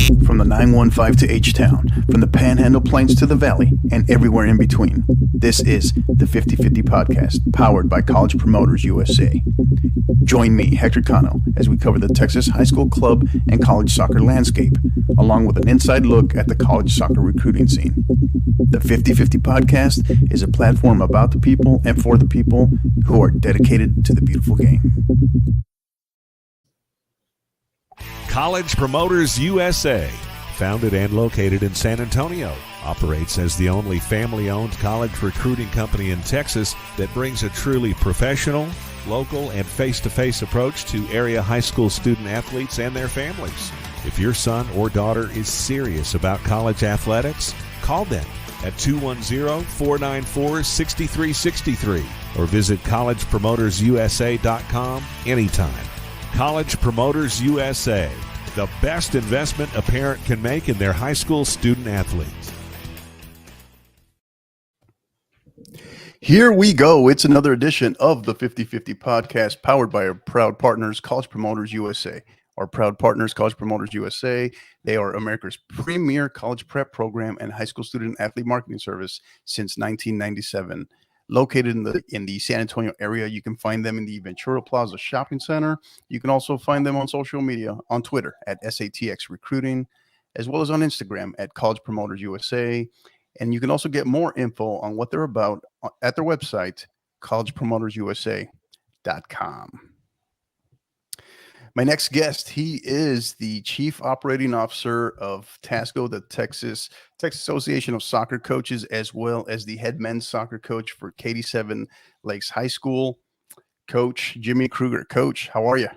From the 915 to H-Town, from the Panhandle Plains to the Valley, and everywhere in between. This is the 50/50 Podcast, powered by College Promoters USA. Join me, Hector Cano, as we cover the Texas high school club and college soccer landscape, along with an inside look at the college soccer recruiting scene. The 50/50 Podcast is a platform about the people and for the people who are dedicated to the beautiful game. College Promoters USA, founded and located in San Antonio, operates as the only family-owned college recruiting company in Texas that brings a truly professional, local, and face-to-face approach to area high school student athletes and their families. If your son or daughter is serious about college athletics, call them at 210-494-6363 or visit collegepromotersusa.com anytime. College Promoters USA, the best investment a parent can make in their high school student athletes. Here we go. It's another edition of the 50/50 Podcast, powered by our proud partners, College Promoters USA. Our proud partners, College Promoters USA, they are America's premier college prep program and high school student athlete marketing service since 1997. Located in the San Antonio area, you can find them in the Ventura Plaza Shopping Center. You can also find them on social media, on Twitter at SATX Recruiting, as well as on Instagram at College Promoters USA. And you can also get more info on what they're about at their website, collegepromotersusa.com. My next guest, he is the Chief Operating Officer of TASCO, the Texas Association of Soccer Coaches, as well as the head men's soccer coach for Katy 7 Lakes High School. Coach Jimmy Krueger. Coach, how are you?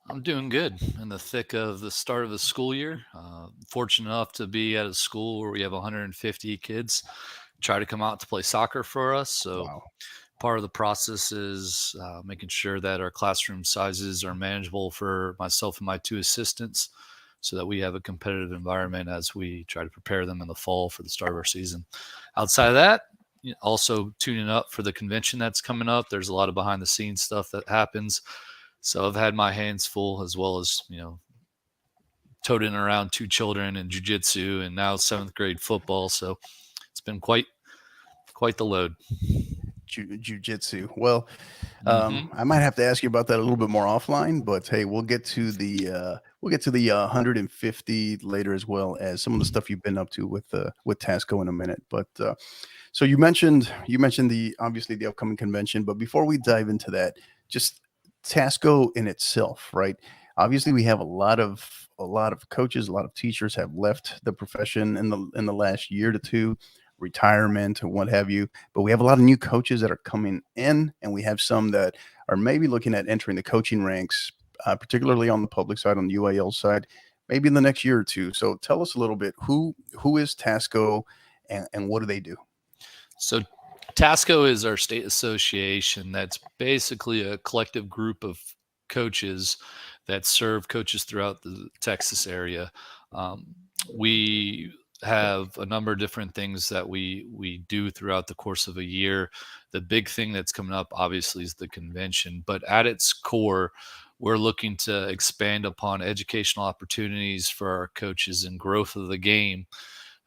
I'm doing good in the thick of the start of the school year. Fortunate enough to be at a school where we have 150 kids try to come out to play soccer for us. So wow. Part of the process is making sure that our classroom sizes are manageable for myself and my two assistants so that we have a competitive environment as we try to prepare them in the fall for the start of our season. Outside of that, also tuning up for the convention that's coming up. There's a lot of behind the scenes stuff that happens. So I've had my hands full, as well as, toting around two children in jiu-jitsu and now 7th grade football. So it's been quite the load. Jiu-jitsu. Well, I might have to ask you about that a little bit more offline, but hey, we'll get to the 150 later, as well as some of the stuff you've been up to with TASCO in a minute. But so you mentioned obviously the upcoming convention, but before we dive into that, just TASCO in itself, right? Obviously, we have a lot of coaches, a lot of teachers have left the profession in the last year to two, retirement or what have you. But we have a lot of new coaches that are coming in, and we have some that are maybe looking at entering the coaching ranks, particularly on the public side, on the UAL side, maybe in the next year or two. So tell us a little bit, who is TASCO and what do they do? So TASCO is our state association that's basically a collective group of coaches that serve coaches throughout the Texas area. We have a number of different things that we do throughout the course of a year. The big thing that's coming up, obviously, is the convention. But at its core, we're looking to expand upon educational opportunities for our coaches and growth of the game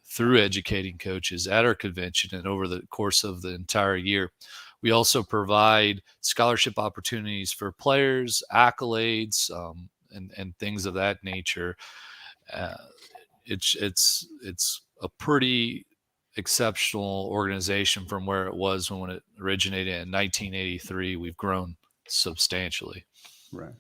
through educating coaches at our convention and over the course of the entire year. We also provide scholarship opportunities for players, accolades, and things of that nature. It's a pretty exceptional organization from where it was when it originated in 1983. We've grown substantially. Right.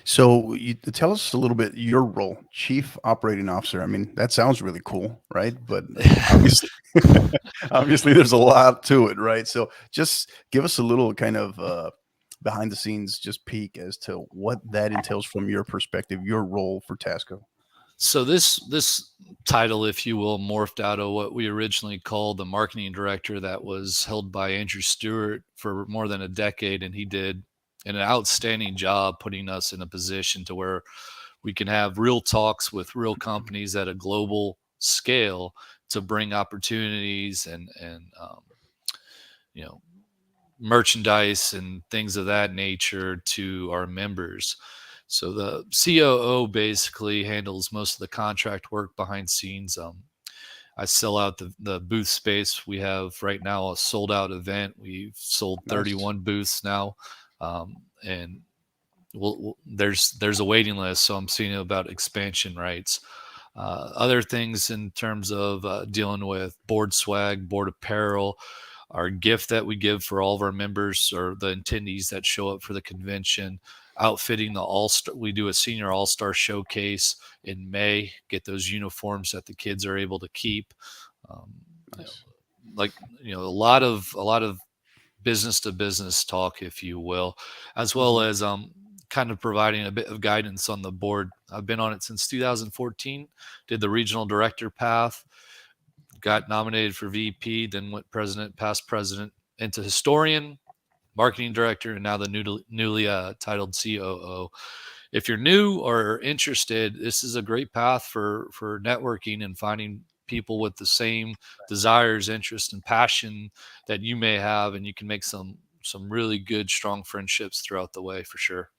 So you tell us a little bit your role, Chief Operating Officer. I mean, that sounds really cool, right? But obviously there's a lot to it, right? So just give us a little kind of behind the scenes, just peek as to what that entails from your perspective, your role for TASCO. So this title, if you will, morphed out of what we originally called the marketing director that was held by Andrew Stewart for more than a decade, and he did an outstanding job putting us in a position to where we can have real talks with real companies at a global scale to bring opportunities and merchandise and things of that nature to our members. So the COO basically handles most of the contract work behind scenes. I sell out the booth space. We have right now a sold out event. We've sold 31 booths now, and there's a waiting list. So I'm seeing about expansion rights. Other things in terms of dealing with board swag, board apparel, our gift that we give for all of our members or the attendees that show up for the convention, outfitting the all-star. We do a senior all-star showcase in May, get those uniforms that the kids are able to keep. A lot of business to business talk, if you will, as well as kind of providing a bit of guidance on the board. I've been on it since 2014, did the regional director path, got nominated for VP, then went president, past president, into historian, marketing director, and now the newly titled COO. If you're new or interested, this is a great path for networking and finding people with the same desires, interests, and passion that you may have, and you can make some really good, strong friendships throughout the way for sure.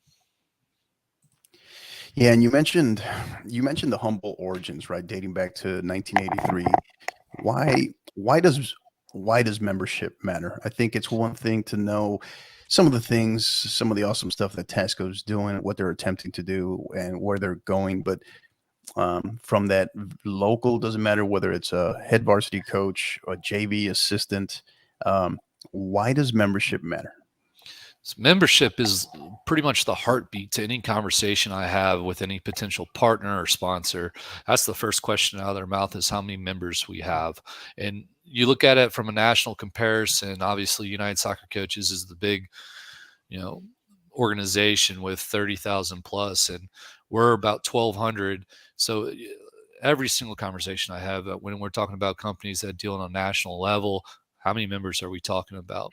Yeah, and you mentioned the humble origins, right, dating back to 1983. Why does membership matter? I think it's one thing to know some of the awesome stuff that TASCO's doing, what they're attempting to do, and where they're going, but from that local, doesn't matter whether it's a head varsity coach or JV assistant. Why does membership matter? So membership is pretty much the heartbeat to any conversation I have with any potential partner or sponsor. That's the first question out of their mouth is how many members we have. And you look at it from a national comparison, obviously United Soccer Coaches is the big, organization with 30,000 plus, and we're about 1,200. So every single conversation I have when we're talking about companies that deal on a national level, how many members are we talking about?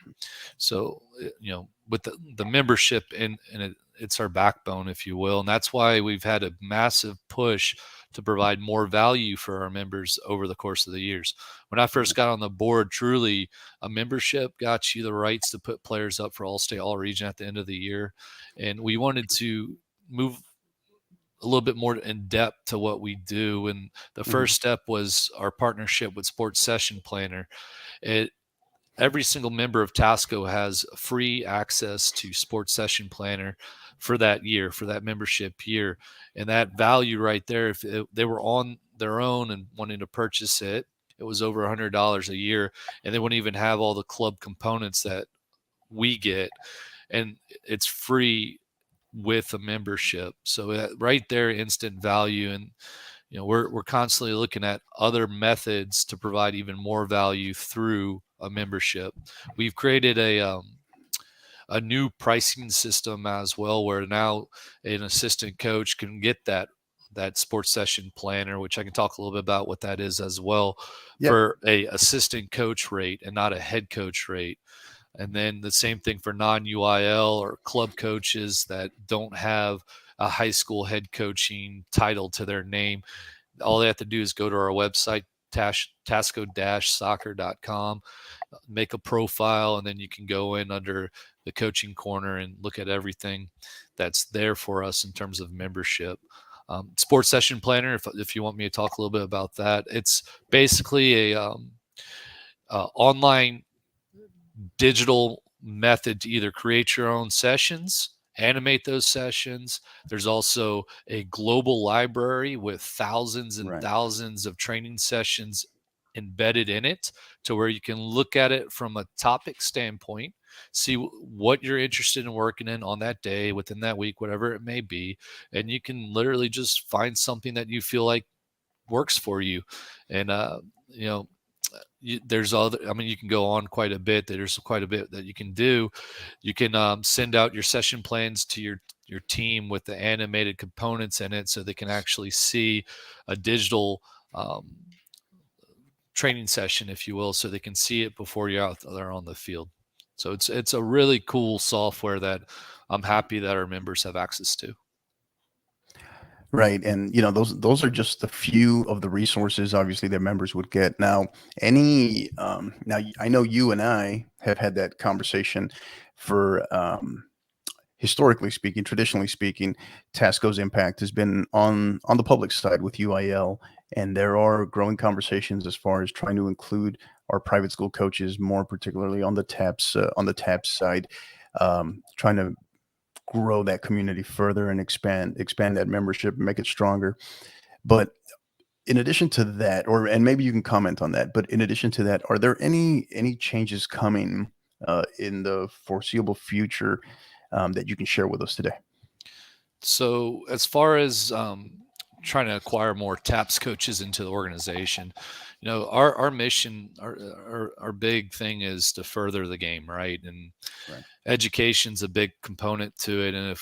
So, with the membership and it's our backbone, if you will. And that's why we've had a massive push to provide more value for our members over the course of the years. When I first got on the board, truly a membership got you the rights to put players up for All-State, All-Region at the end of the year. And we wanted to move a little bit more in depth to what we do. And the first step was our partnership with Sports Session Planner. Every single member of TASCO has free access to Sports Session Planner for that year, for that membership year. And that value right there, if they were on their own and wanting to purchase it, it was over $100 a year. And they wouldn't even have all the club components that we get. And it's free with a membership. So right there, instant value. And we're constantly looking at other methods to provide even more value through a membership. We've created a new pricing system as well, where now an assistant coach can get that Sports Session Planner, which I can talk a little bit about what that is as well, for a assistant coach rate and not a head coach rate. And then the same thing for non-UIL or club coaches that don't have a high school head coaching title to their name. All they have to do is go to our website, tasco-soccer.com, make a profile, and then you can go in under the coaching corner and look at everything that's there for us in terms of membership. Sports Session Planner, if you want me to talk a little bit about that, it's basically a online digital method to either create your own sessions, animate those sessions. There's also a global library with thousands and thousands of training sessions embedded in it, to where you can look at it from a topic standpoint, see what you're interested in working in on that day, within that week, whatever it may be. And you can literally just find something that you feel like works for you. And, there's other, you can go on quite a bit. There's quite a bit that you can do. You can send out your session plans to your team with the animated components in it, so they can actually see a digital training session, if you will, so they can see it before you're out there on the field. So it's a really cool software that I'm happy that our members have access to. Right. And, those are just a few of the resources, obviously, that members would get. Now, now I know you and I have had that conversation for historically speaking, traditionally speaking, TASCO's impact has been on the public side with UIL, and there are growing conversations as far as trying to include our private school coaches more particularly on the TAPS side, trying to grow that community further and expand that membership and make it stronger. But in addition to that, and maybe you can comment on that, but in addition to that, are there any changes coming in the foreseeable future that you can share with us today? So as far as trying to acquire more TAPS coaches into the organization, our mission, our big thing is to further the game, right? And Right. education's a big component to it. And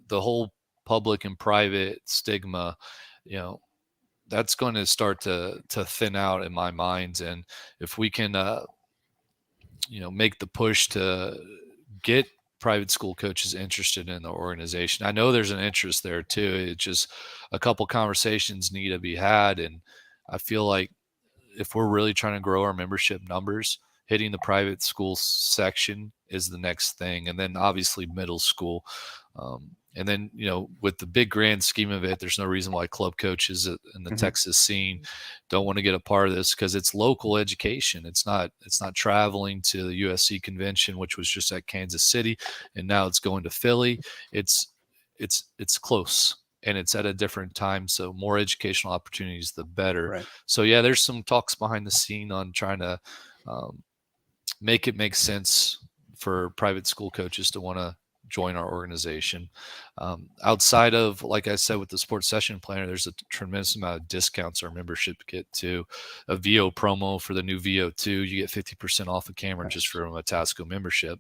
the whole public and private stigma, that's going to start to thin out in my mind. And if we can, make the push to get private school coaches interested in the organization. I know there's an interest there too. It's just a couple conversations need to be had. And I feel like if we're really trying to grow our membership numbers, hitting the private school section is the next thing. And then obviously middle school. And then, with the big grand scheme of it, there's no reason why club coaches in the Texas scene don't want to get a part of this, because it's local education. It's not traveling to the USC convention, which was just at Kansas City, and now it's going to Philly. It's close, and it's at a different time. So more educational opportunities, the better. Right. So yeah, there's some talks behind the scene on trying to make it make sense for private school coaches to want to join our organization. Outside of, like I said, with the sports session planner, there's a tremendous amount of discounts our membership get to. A VO promo for the new VO2, you get 50% off a camera just from a TASCO membership.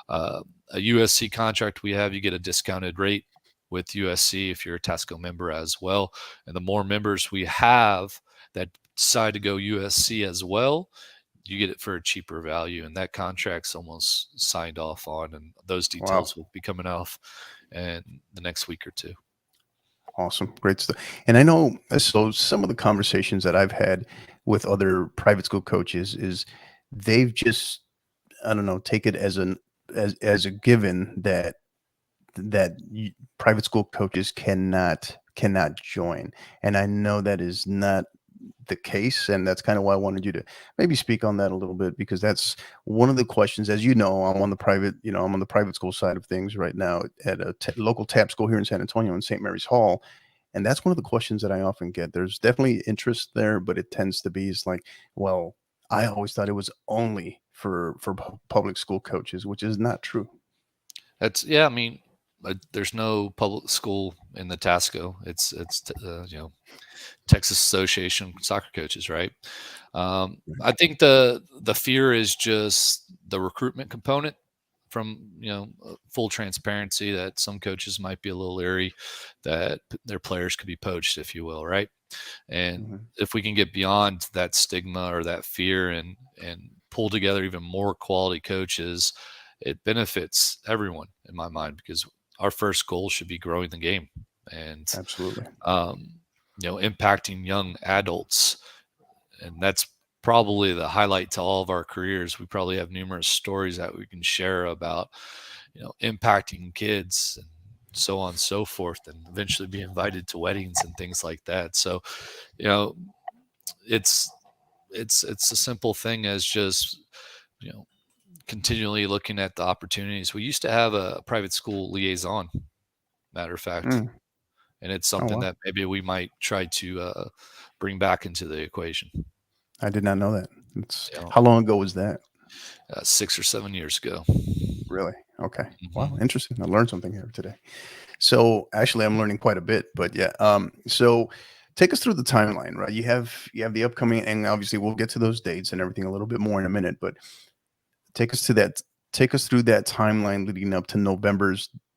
A USC contract we have, you get a discounted rate with USC if you're a TASCO member as well. And the more members we have that decide to go USC as well, you get it for a cheaper value, and that contract's almost signed off on, and those details will be coming off in the next week or two. Awesome. Great stuff. And I know, so some of the conversations that I've had with other private school coaches is they've just, I don't know, take it as a given that private school coaches cannot join. And I know that is not the case, and that's kind of why I wanted you to maybe speak on that a little bit, because that's one of the questions. As you know, I'm on the private school side of things right now at a local TAP school here in San Antonio in St. Mary's Hall, and that's one of the questions that I often get. There's definitely interest there, but it tends to be, it's like, well, I always thought it was only for public school coaches, which is not true. I mean, there's no public school in the TASCO. It's Texas Association of Soccer Coaches, right? I think the fear is just the recruitment component from, full transparency, that some coaches might be a little leery that their players could be poached, if you will, right? And if we can get beyond that stigma or that fear and pull together even more quality coaches, it benefits everyone in my mind, because our first goal should be growing the game and absolutely, impacting young adults. And that's probably the highlight to all of our careers. We probably have numerous stories that we can share about, impacting kids and so on and so forth, and eventually be invited to weddings and things like that. So, it's a simple thing as just, continually looking at the opportunities. We used to have a private school liaison, matter of fact, and it's something that maybe we might try to bring back into the equation. I did not know that. How long ago was that? 6 or 7 years ago. Really? Okay. Wow. Interesting. I learned something here today. So actually, I'm learning quite a bit, but yeah. So take us through the timeline, right? You have the upcoming, and obviously we'll get to those dates and everything a little bit more in a minute, but take us through that timeline leading up to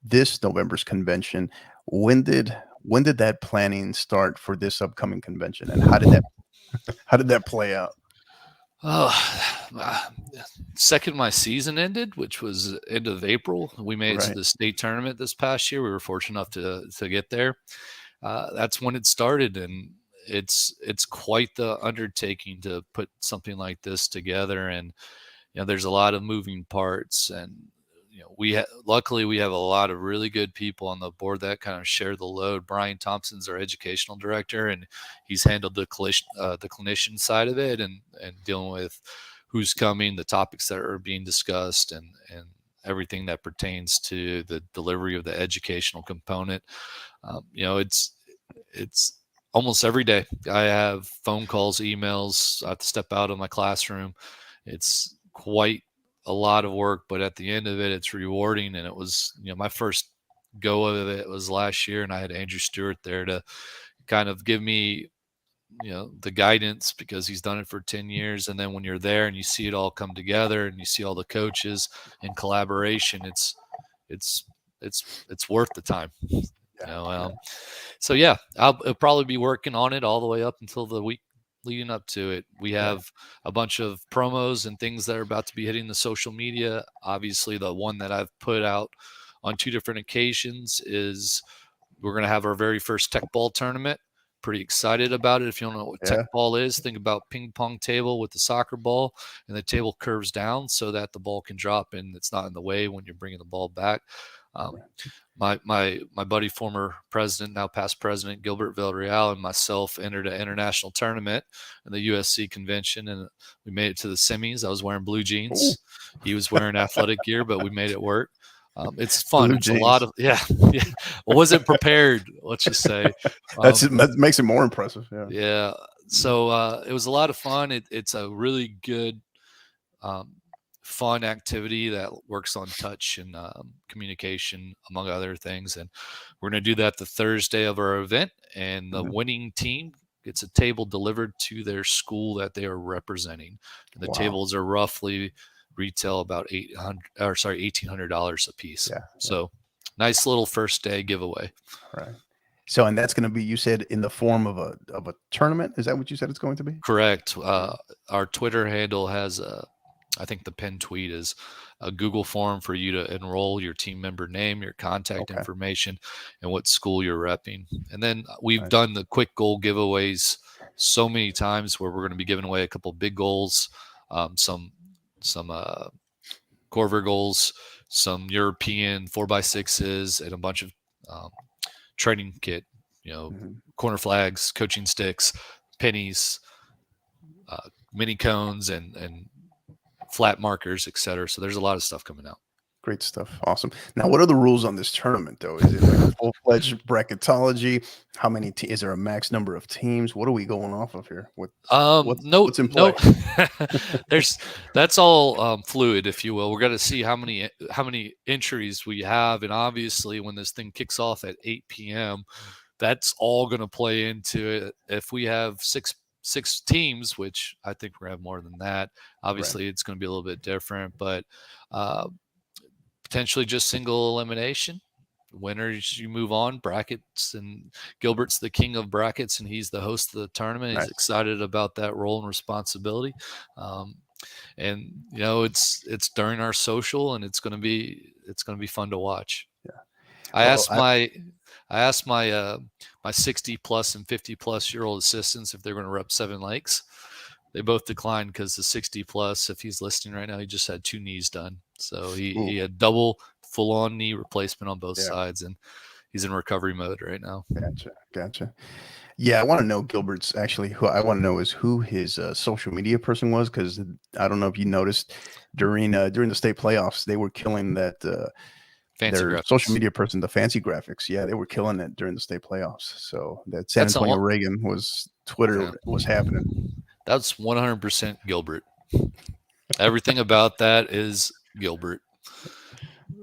this November's convention. When did that planning start for this upcoming convention, and how did that play out? Second my season ended, which was end of April, we made it to the state tournament this past year. We were fortunate enough to get there. That's when it started, and it's quite the undertaking to put something like this together. And there's a lot of moving parts, and luckily we have a lot of really good people on the board that kind of share the load. Brian Thompson's our educational director, and he's handled the clinician side of it and dealing with who's coming, the topics that are being discussed, and everything that pertains to the delivery of the educational component. It's almost every day I have phone calls, emails. I have to step out of my classroom. It's quite a lot of work, but at the end of it, it's rewarding. And it was, my first go of it was last year, and I had Andrew Stewart there to kind of give me, the guidance, because he's done it for 10 years. And then when you're there and you see it all come together and you see all the coaches in collaboration, it's worth the time. So yeah, I'll probably be working on it all the way up until the week leading up to it. We have a bunch of promos and things that are about to be hitting the social media. Obviously, the one that I've put out on 2 different occasions is we're going to have our very first tech ball tournament. Pretty excited about it. If you don't know what tech ball is, think about ping pong table with the soccer ball, and the table curves down so that the ball can drop and it's not in the way when you're bringing the ball back. My buddy, former president, now past president, Gilbert Villarreal, and myself entered an international tournament in the USC convention, and we made it to the semis. I was wearing blue jeans. He was wearing athletic gear, but we made it work. It's fun. It's a lot of, yeah. I wasn't prepared, let's just say. That makes it more impressive. Yeah. So it was a lot of fun. It's a really good, fun activity that works on touch and communication, among other things. And we're going to do that the Thursday of our event, and the winning team gets a table delivered to their school that they are representing. And the tables are roughly retail about $1,800 a piece. So nice little first day giveaway. Right. So, and that's going to be, you said, in the form of a tournament. Is that what you said it's going to be? Correct. Our Twitter handle has I think the pinned tweet is a Google form for you to enroll your team member name, your contact information, and what school you're repping. And then we've done the quick goal giveaways so many times where we're going to be giving away a couple of big goals, some Krueger goals, some European 4x6s, and a bunch of training kit, corner flags, coaching sticks, pennies, mini cones, and flat markers, etc. So there's a lot of stuff coming out. Great stuff. Awesome. Now, what are the rules on this tournament, though? Is it like a full-fledged bracketology? How many? Is there a max number of teams? What are we going off of here? What's in play? That's all fluid, if you will. We're going to see how many entries we have, and obviously, when this thing kicks off at 8 p.m., that's all going to play into it. If we have six teams, which I think we're going to have more than that, obviously it's going to be a little bit different, but potentially just single elimination. Winners, you move on. Brackets, and Gilbert's the king of brackets, and he's the host of the tournament. He's excited about that role and responsibility. And it's during our social, and it's going to be fun to watch. I asked my 60 plus and 50 plus year old assistants if they're going to rep Seven Lakes. They both declined because the 60 plus, if he's listening right now, he just had 2 knees done. So he had double full on knee replacement on both sides, and he's in recovery mode right now. Gotcha. Yeah, I want to know Gilbert's actually who I want to know is who his social media person was, because I don't know if you noticed during the state playoffs, they were killing that their social media person, the fancy graphics. Yeah, they were killing it during the state playoffs. So that San Antonio Reagan was Twitter was happening. That's 100% Gilbert. Everything about that is Gilbert.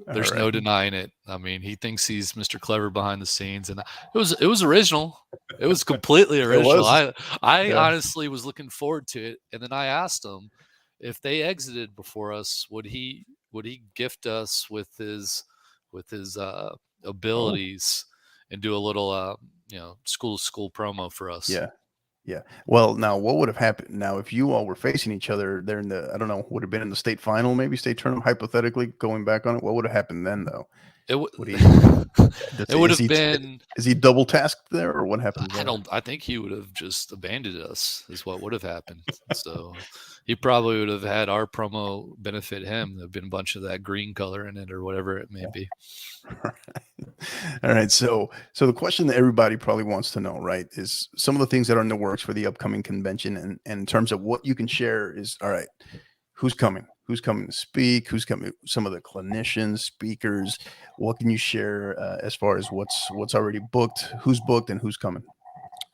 There's no denying it. I mean, he thinks he's Mr. Clever behind the scenes, and it was original. It was completely original. I honestly was looking forward to it, and then I asked him if they exited before us, would he gift us with his abilities and do a little school to school promo for us. Yeah. Well, now what would have happened now if you all were facing each other there in the, I don't know, would have been in the state final, maybe state tournament, hypothetically going back on it? What would have happened then, though? It Would he? it would have been. Is he double tasked there, or what happens there? I think he would have just abandoned us. Is what would have happened. So he probably would have had our promo benefit him. There'd been a bunch of that green color in it, or whatever it may be. All right. So the question that everybody probably wants to know, right, is some of the things that are in the works for the upcoming convention, and in terms of what you can share is, all right, who's coming? Who's coming to speak? Who's coming? Some of the clinicians, speakers. What can you share as far as what's already booked? Who's booked and who's coming?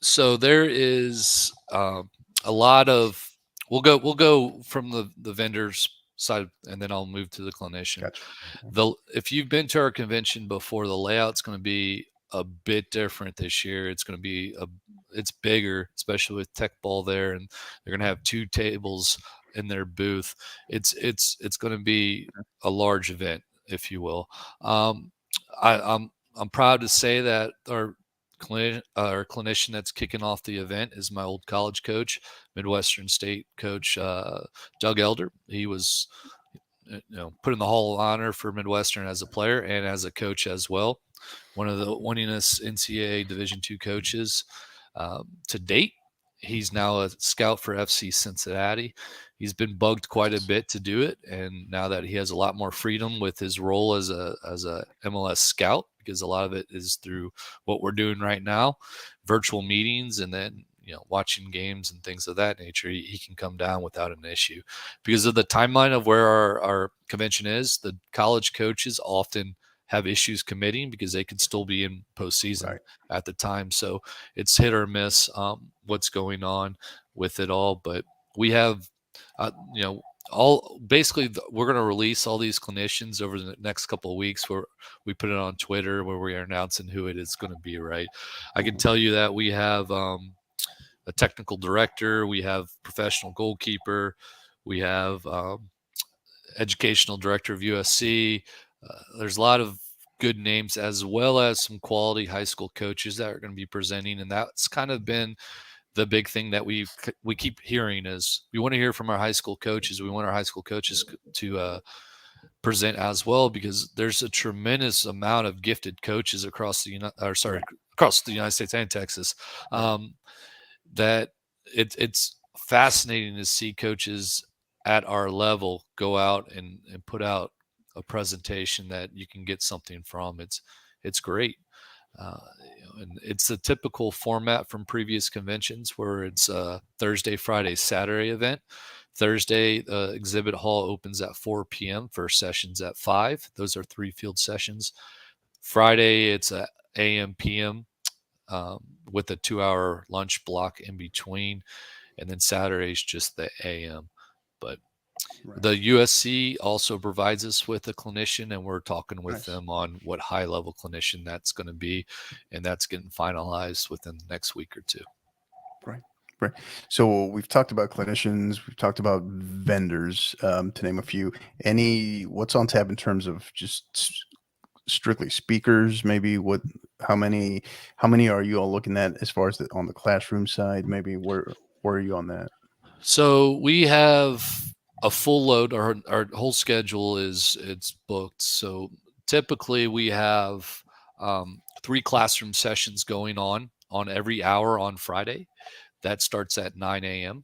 So there is a lot of. We'll go from the vendors side, and then I'll move to the clinician. Gotcha. If you've been to our convention before, the layout's going to be a bit different this year. It's going to be it's bigger, especially with Tech Ball there, and they're going to have 2 tables in their booth. It's going to be a large event, if you will. I'm proud to say that our clinician that's kicking off the event is my old college coach, Midwestern State coach Doug Elder. He was put in the Hall of Honor for Midwestern as a player and as a coach as well. One of the winningest NCAA Division II coaches to date. He's now a scout for FC Cincinnati. He's been bugged quite a bit to do it, and now that he has a lot more freedom with his role as a MLS scout, because a lot of it is through what we're doing right now, virtual meetings, and then watching games and things of that nature, he can come down without an issue. Because of the timeline of where our convention is, the college coaches often have issues committing because they could still be in postseason at the time. So it's hit or miss what's going on with it all. But we have, we're going to release all these clinicians over the next couple of weeks, where we put it on Twitter, where we are announcing who it is going to be. Right. I can tell you that we have a technical director, we have professional goalkeeper, we have educational director of USC. There's a lot of good names, as well as some quality high school coaches that are going to be presenting. And that's kind of been the big thing that we keep hearing is we want to hear from our high school coaches. We want our high school coaches to present as well, because there's a tremendous amount of gifted coaches across the United States and Texas. That it's fascinating to see coaches at our level go out and put out a presentation that you can get something from. It's great. And it's a typical format from previous conventions, where it's a Thursday, Friday, Saturday event. Thursday, the exhibit hall opens at 4 p.m. for sessions at 5. Those are 3 field sessions. Friday, it's a AM, PM with a 2-hour lunch block in between. And then Saturday's just the AM. But the USC also provides us with a clinician, and we're talking with them on what high level clinician that's going to be, and that's getting finalized within the next week or two. Right. So we've talked about clinicians, we've talked about vendors, to name a few. What's on tap in terms of just strictly speakers? Maybe how many are you all looking at as far as on the classroom side? Maybe where are you on that? So we have a full load. Our whole schedule it's booked. So typically we have 3 classroom sessions going on every hour on Friday. That starts at 9 a.m.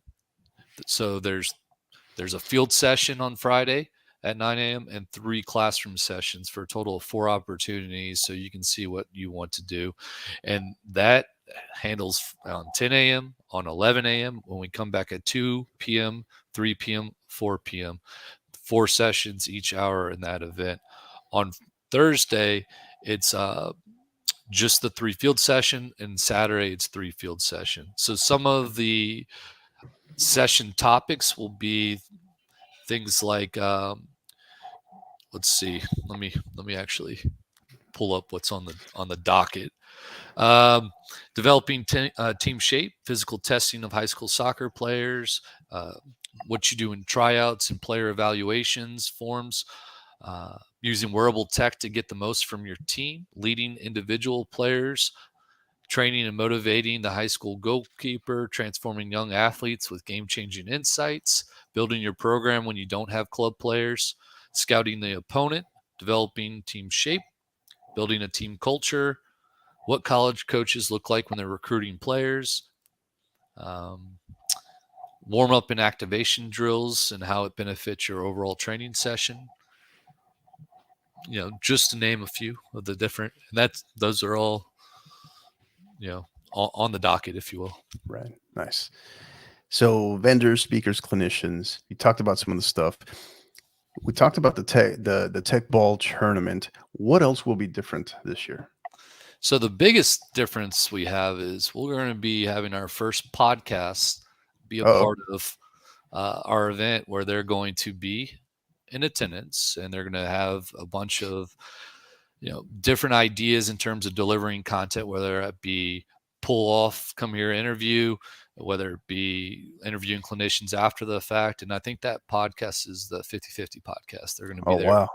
So there's a field session on Friday at 9 a.m. and 3 classroom sessions for a total of 4 opportunities, so you can see what you want to do. And that handles on 10 a.m., on 11 a.m., when we come back at 2 p.m., 3 p.m., 4 p.m., 4 sessions each hour in that event. On Thursday, it's just the 3 field session, and Saturday it's 3 field session. So some of the session topics will be things like let's see, let me actually pull up what's on the docket. Developing team shape, physical testing of high school soccer players, what you do in tryouts and player evaluations forms, using wearable tech to get the most from your team, leading individual players, training and motivating the high school goalkeeper, transforming young athletes with game-changing insights, building your program when you don't have club players, scouting the opponent, developing team shape, building a team culture, what college coaches look like when they're recruiting players, warm-up and activation drills and how it benefits your overall training session. Just to name a few of the different, and those are all, on the docket, if you will. Right. Nice. So vendors, speakers, clinicians, you talked about some of the stuff. We talked about the tech ball tournament. What else will be different this year? So the biggest difference we have is we're going to be having our first podcast be a part of our event, where they're going to be in attendance, and they're going to have a bunch of different ideas in terms of delivering content, whether it be pull off, come here, interview, whether it be interviewing clinicians after the fact. And I think that podcast is the 50/50 podcast. They're going to be there. Wow.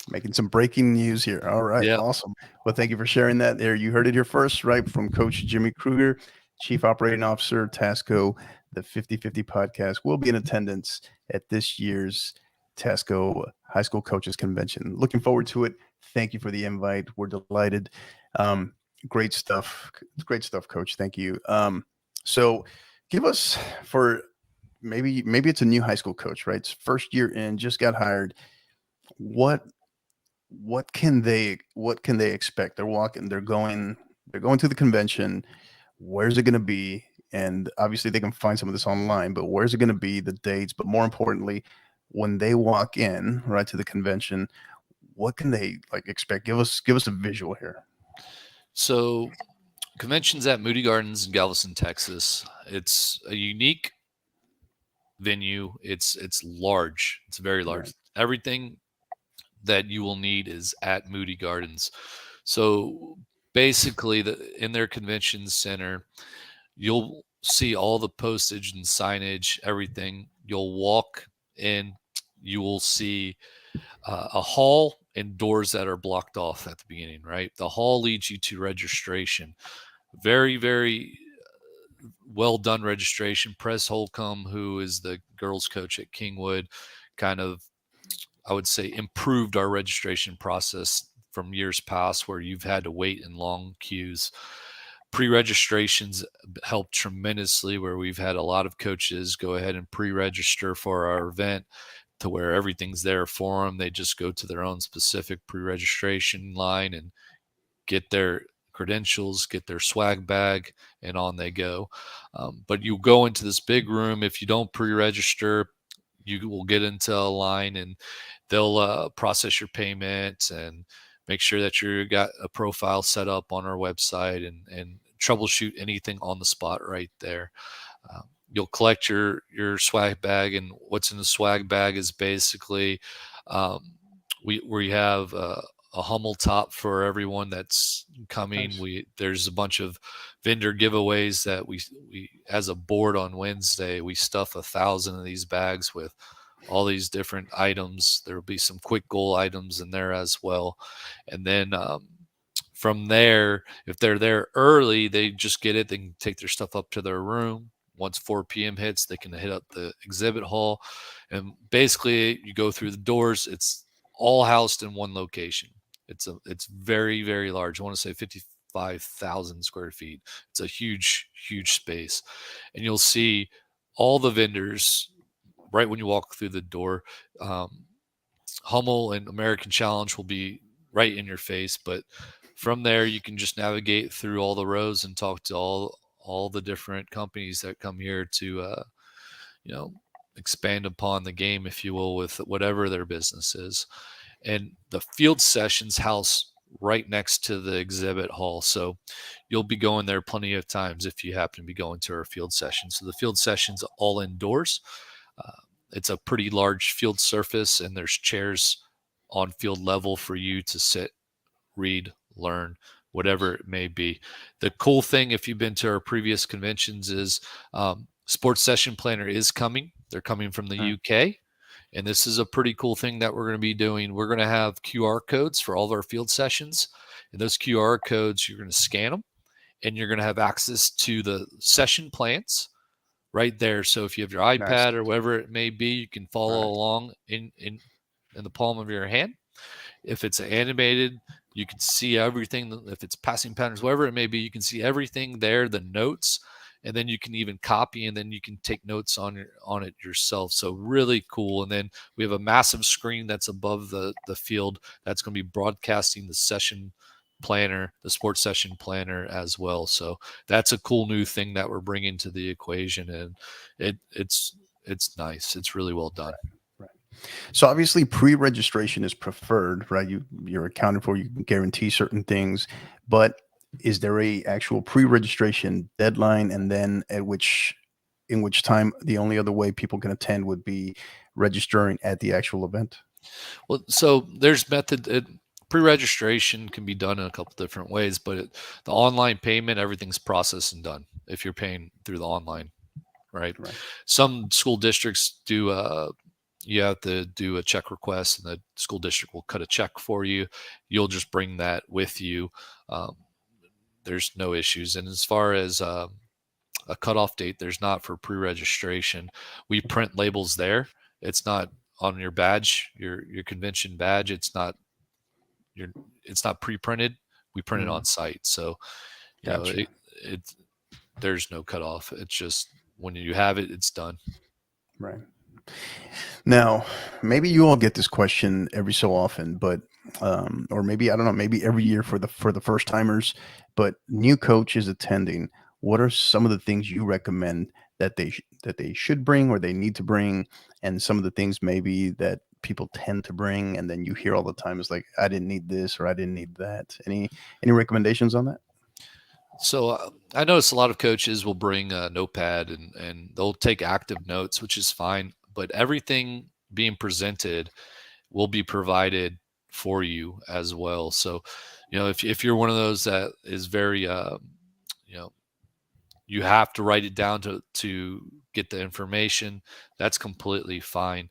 Making some breaking news here. All right. Yep. Awesome. Well, thank you for sharing that there. You heard it here first, right? From Coach Jimmy Krueger, Chief Operating Officer, TASCO. The 50/50 podcast will be in attendance at this year's TASCO High School Coaches Convention. Looking forward to it. Thank you for the invite. We're delighted. Great stuff. Great stuff, Coach. Thank you. So give us, for maybe it's a new high school coach, right? It's first year in, just got hired. What can they expect? They're going to the convention. Where's it going to be? And obviously they can find some of this online, but where's it going to be, the dates, but more importantly, when they walk in right to the convention, what can they expect? Give us a visual here. So convention's at Moody Gardens in Galveston, Texas. It's a unique venue. It's large. It's very large. Right. Everything that you will need is at Moody Gardens. So basically in their convention center, you'll see all the postage and signage, everything. You'll walk in, you will see a hall and doors that are blocked off at the beginning, right? The hall leads you to registration. Very, very well done registration. Press Holcomb, who is the girls coach at Kingwood, kind of, I would say, improved our registration process from years past, where you've had to wait in long queues. Pre-registrations helped tremendously, where we've had a lot of coaches go ahead and pre-register for our event, to where everything's there for them. They just go to their own specific pre-registration line and get their credentials, get their swag bag, and on they go. But you go into this big room. If you don't pre-register, you will get into a line, and they'll process your payment and make sure that you got a profile set up on our website, and troubleshoot anything on the spot right there. You'll collect your swag bag, and what's in the swag bag is basically we have a Hummel top for everyone that's coming. Nice. There's a bunch of vendor giveaways that we as a board on Wednesday, we stuff 1,000 of these bags with all these different items. There will be some quick goal items in there as well. And then from there, if they're there early, they just get it. They can take their stuff up to their room. Once 4 p.m. hits, they can hit up the exhibit hall. And basically, you go through the doors. It's all housed in one location. It's very, very large. I want to say 55,000 square feet. It's a huge, huge space. And you'll see all the vendors right when you walk through the door. Hummel and American Challenge will be right in your face, but from there you can just navigate through all the rows and talk to all the different companies that come here to expand upon the game, if you will, with whatever their business is. And the field sessions house right next to the exhibit hall, so you'll be going there plenty of times if you happen to be going to our field session. So the field session's all indoors. It's a pretty large field surface, and there's chairs on field level for you to sit, read, learn, whatever it may be. The cool thing, if you've been to our previous conventions, is Sports Session Planner is coming. They're coming from the UK, and this is a pretty cool thing that we're going to be doing. We're going to have QR codes for all of our field sessions, and those QR codes, you're going to scan them, and you're going to have access to the session plans right there. So if you have your iPad or whatever it may be, you can follow along in the palm of your hand. If it's animated, You can see everything. If it's passing patterns, whatever it may be, you can see everything there, the notes, and then you can even copy, and then you can take notes on it yourself. So really cool. And then we have a massive screen that's above the field that's going to be broadcasting the session planner, the sports session planner as well. So that's a cool new thing that we're bringing to the equation, and it's nice. It's really well done. Right. So obviously pre-registration is preferred, right? You're accounted for, you can guarantee certain things, but is there a actual pre-registration deadline, and then in which time the only other way people can attend would be registering at the actual event? Well, so there's pre-registration can be done in a couple different ways, but the online payment, everything's processed and done if you're paying through the online, right? Some school districts do you have to do a check request, and the school district will cut a check for you. You'll just bring that with you. There's no issues. And as far as a cutoff date, there's not for pre-registration. We print labels there. It's not on your badge, your convention badge. It's not pre-printed. We print it on site. So you know, there's no cutoff. It's just when you have it, it's done. Right. Now, maybe you all get this question every so often, but or maybe, I don't know, maybe every year for the first timers, but new coaches attending, what are some of the things you recommend that they should bring or they need to bring, and some of the things maybe that people tend to bring and then you hear all the time is like, I didn't need this or I didn't need that? Any recommendations on that? So I notice a lot of coaches will bring a notepad and they'll take active notes, which is fine, but everything being presented will be provided for you as well. So, you know, if you're one of those that is very, you have to write it down to get the information, that's completely fine.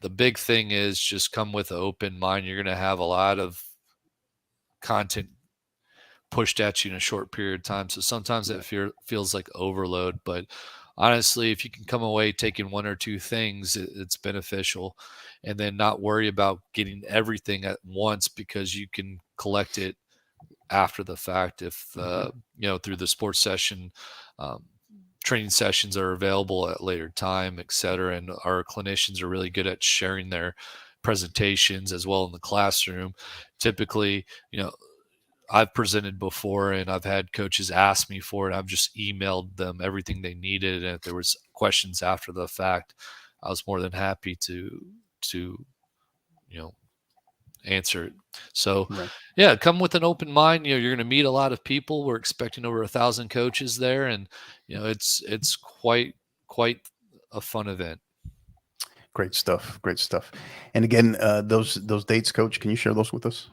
The big thing is just come with an open mind. You're going to have a lot of content pushed at you in a short period of time. So sometimes it feels like overload, but honestly, if you can come away taking one or two things, it's beneficial, and then not worry about getting everything at once, because you can collect it after the fact. If, through the sports session, training sessions are available at later time, et cetera. And our clinicians are really good at sharing their presentations as well in the classroom. Typically, I've presented before and I've had coaches ask me for it. I've just emailed them everything they needed. And if there was questions after the fact, I was more than happy to answer it. So come with an open mind. You're going to meet a lot of people. We're expecting over 1,000 coaches there. And, it's quite a fun event. Great stuff. And again, those dates, Coach, can you share those with us?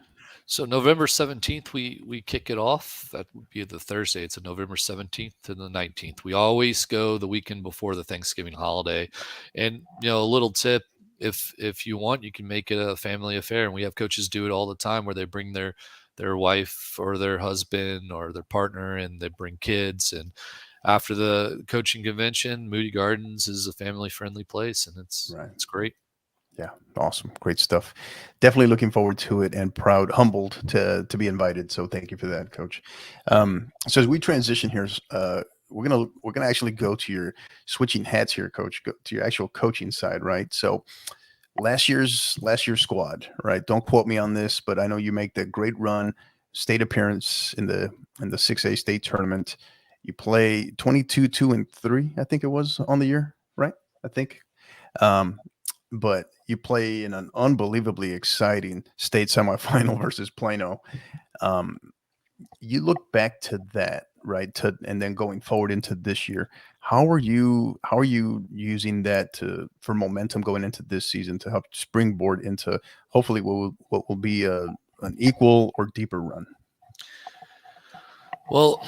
So November 17th, we kick it off. That would be the Thursday. It's a November 17th to the 19th. We always go the weekend before the Thanksgiving holiday. And, a little tip, if you want, you can make it a family affair. And we have coaches do it all the time where they bring their wife or their husband or their partner, and they bring kids. And after the coaching convention, Moody Gardens is a family-friendly place, and it's great. Yeah. Awesome. Great stuff. Definitely looking forward to it, and humbled to be invited. So thank you for that, Coach. So as we transition here, we're going to actually go to your switching hats here, Coach, go to your actual coaching side, right? So last year's squad, right? Don't quote me on this, but I know you make the great run, state appearance in the 6A state tournament. You play 22-2-3, I think it was on the year, right? I think. But you play in an unbelievably exciting state semifinal versus Plano. You look back to that, right? And then going forward into this year, how are you using that for momentum going into this season to help springboard into hopefully what will be an equal or deeper run? Well,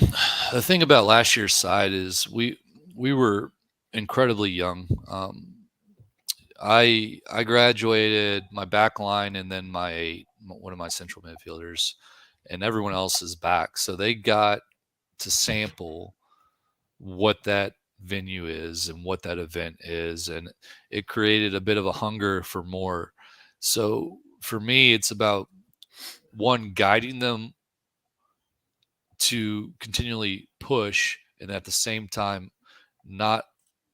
the thing about last year's side is we were incredibly young. I graduated my back line and then one of my central midfielders, and everyone else is back. So they got to sample what that venue is and what that event is. And it created a bit of a hunger for more. So for me, it's about one, guiding them to continually push, and at the same time not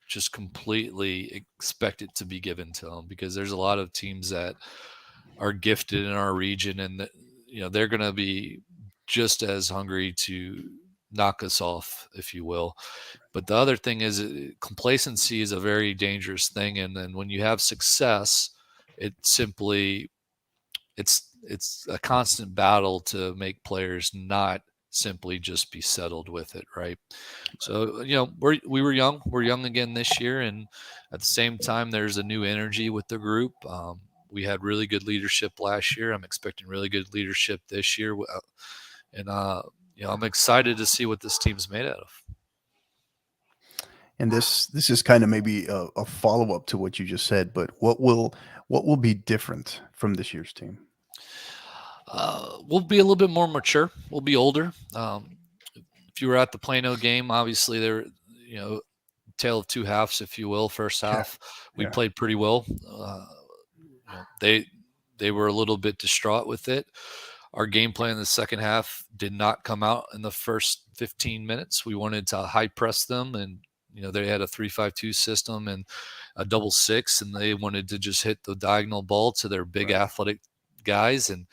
just completely expect it to be given to them, because there's a lot of teams that are gifted in our region, and they're going to be just as hungry to knock us off, if you will. But the other thing is, complacency is a very dangerous thing, and then when you have success, it's a constant battle to make players not simply just be settled with it, right? So we were young. We're young again this year, and at the same time, there's a new energy with the group. We had really good leadership last year. I'm expecting really good leadership this year, and I'm excited to see what this team's made out of. And this is kind of maybe a follow up to what you just said, but what will be different from this year's team? We'll be a little bit more mature. We'll be older. If you were at the Plano game, obviously there, tale of two halves, if you will. First half, we played pretty well. They were a little bit distraught with it. Our game plan in the second half did not come out in the first 15 minutes. We wanted to high press them, and they had a 3-5-2 system and a double six, and they wanted to just hit the diagonal ball to their big athletic guys, and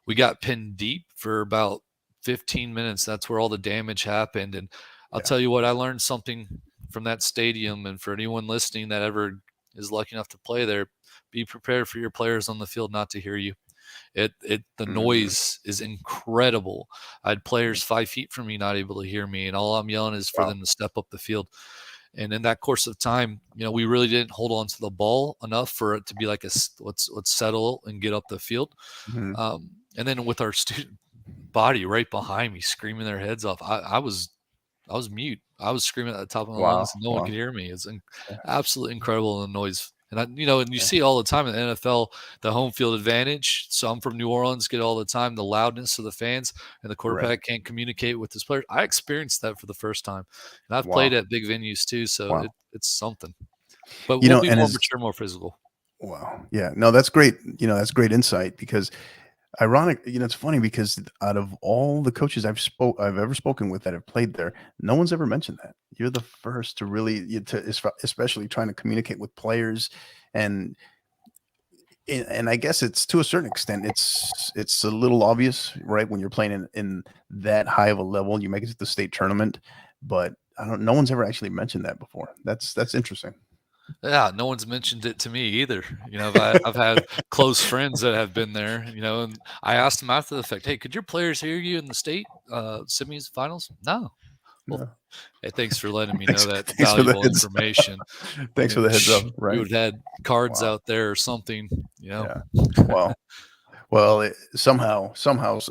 we got pinned deep for about 15 minutes. That's where all the damage happened. And I'll tell you what, I learned something from that stadium. And for anyone listening that ever is lucky enough to play there, be prepared for your players on the field not to hear you. The noise is incredible. I had players 5 feet from me not able to hear me, and all I'm yelling is for them to step up the field. And in that course of time, we really didn't hold on to the ball enough for it to be like let's settle and get up the field. Mm-hmm. And then with our student body right behind me screaming their heads off, I was mute. I was screaming at the top of my lungs, and no one could hear me. It's absolutely incredible, the noise. And and you see it all the time in the NFL, the home field advantage. So I'm from New Orleans, get all the time the loudness of the fans, and the quarterback can't communicate with his players. I experienced that for the first time, and I've played at big venues too. So it's something. But we'll be more mature, more physical. Wow. Yeah. No, that's great. That's great insight, because ironic, it's funny because out of all the coaches I've ever spoken with that have played there, no one's ever mentioned that. You're the first to really, especially trying to communicate with players, and I guess it's, to a certain extent, it's a little obvious, right? When you're playing in that high of a level, you make it to the state tournament, but no one's ever actually mentioned that before. That's interesting. Yeah, no one's mentioned it to me either. I've had close friends that have been there, and I asked them after the fact, hey, could your players hear you in the state semis finals? No. Well, hey, thanks for letting me know that valuable information. Thanks for the heads up. Right. We would have had cards out there or something, Yeah. Wow. Well, somehow,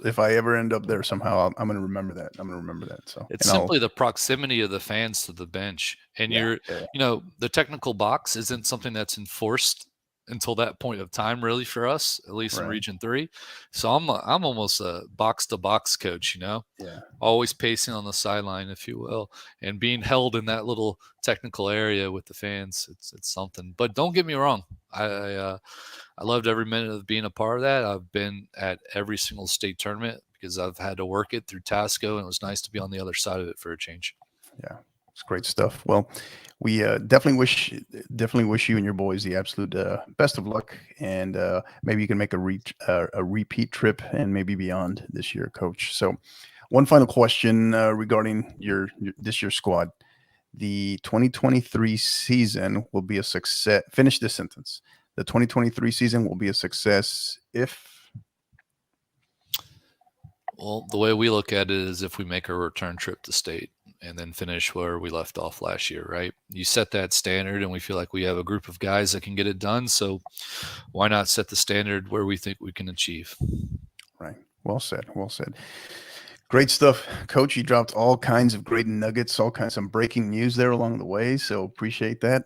if I ever end up there, somehow I'm going to remember that. So it's simply the proximity of the fans to the bench, and the technical box isn't something that's enforced until that point of time, really, for us, at least in Region 3. So I'm almost a box to box coach, always pacing on the sideline, if you will, and being held in that little technical area with the fans. It's something. But don't get me wrong, I loved every minute of being a part of that. I've been at every single state tournament because I've had to work it through TASCO, and it was nice to be on the other side of it for a change. Yeah, it's great stuff. Well, we definitely wish you and your boys the absolute best of luck, and maybe you can make a repeat trip and maybe beyond this year, Coach. So, one final question regarding this year's squad. The 2023 season will be a success. Finish this sentence. The 2023 season will be a success if? Well, the way we look at it is if we make a return trip to state and then finish where we left off last year, right? You set that standard, and we feel like we have a group of guys that can get it done. So why not set the standard where we think we can achieve? Right. Well said. Well said. Great stuff, Coach. You dropped all kinds of great nuggets, all kinds of breaking news there along the way. So appreciate that.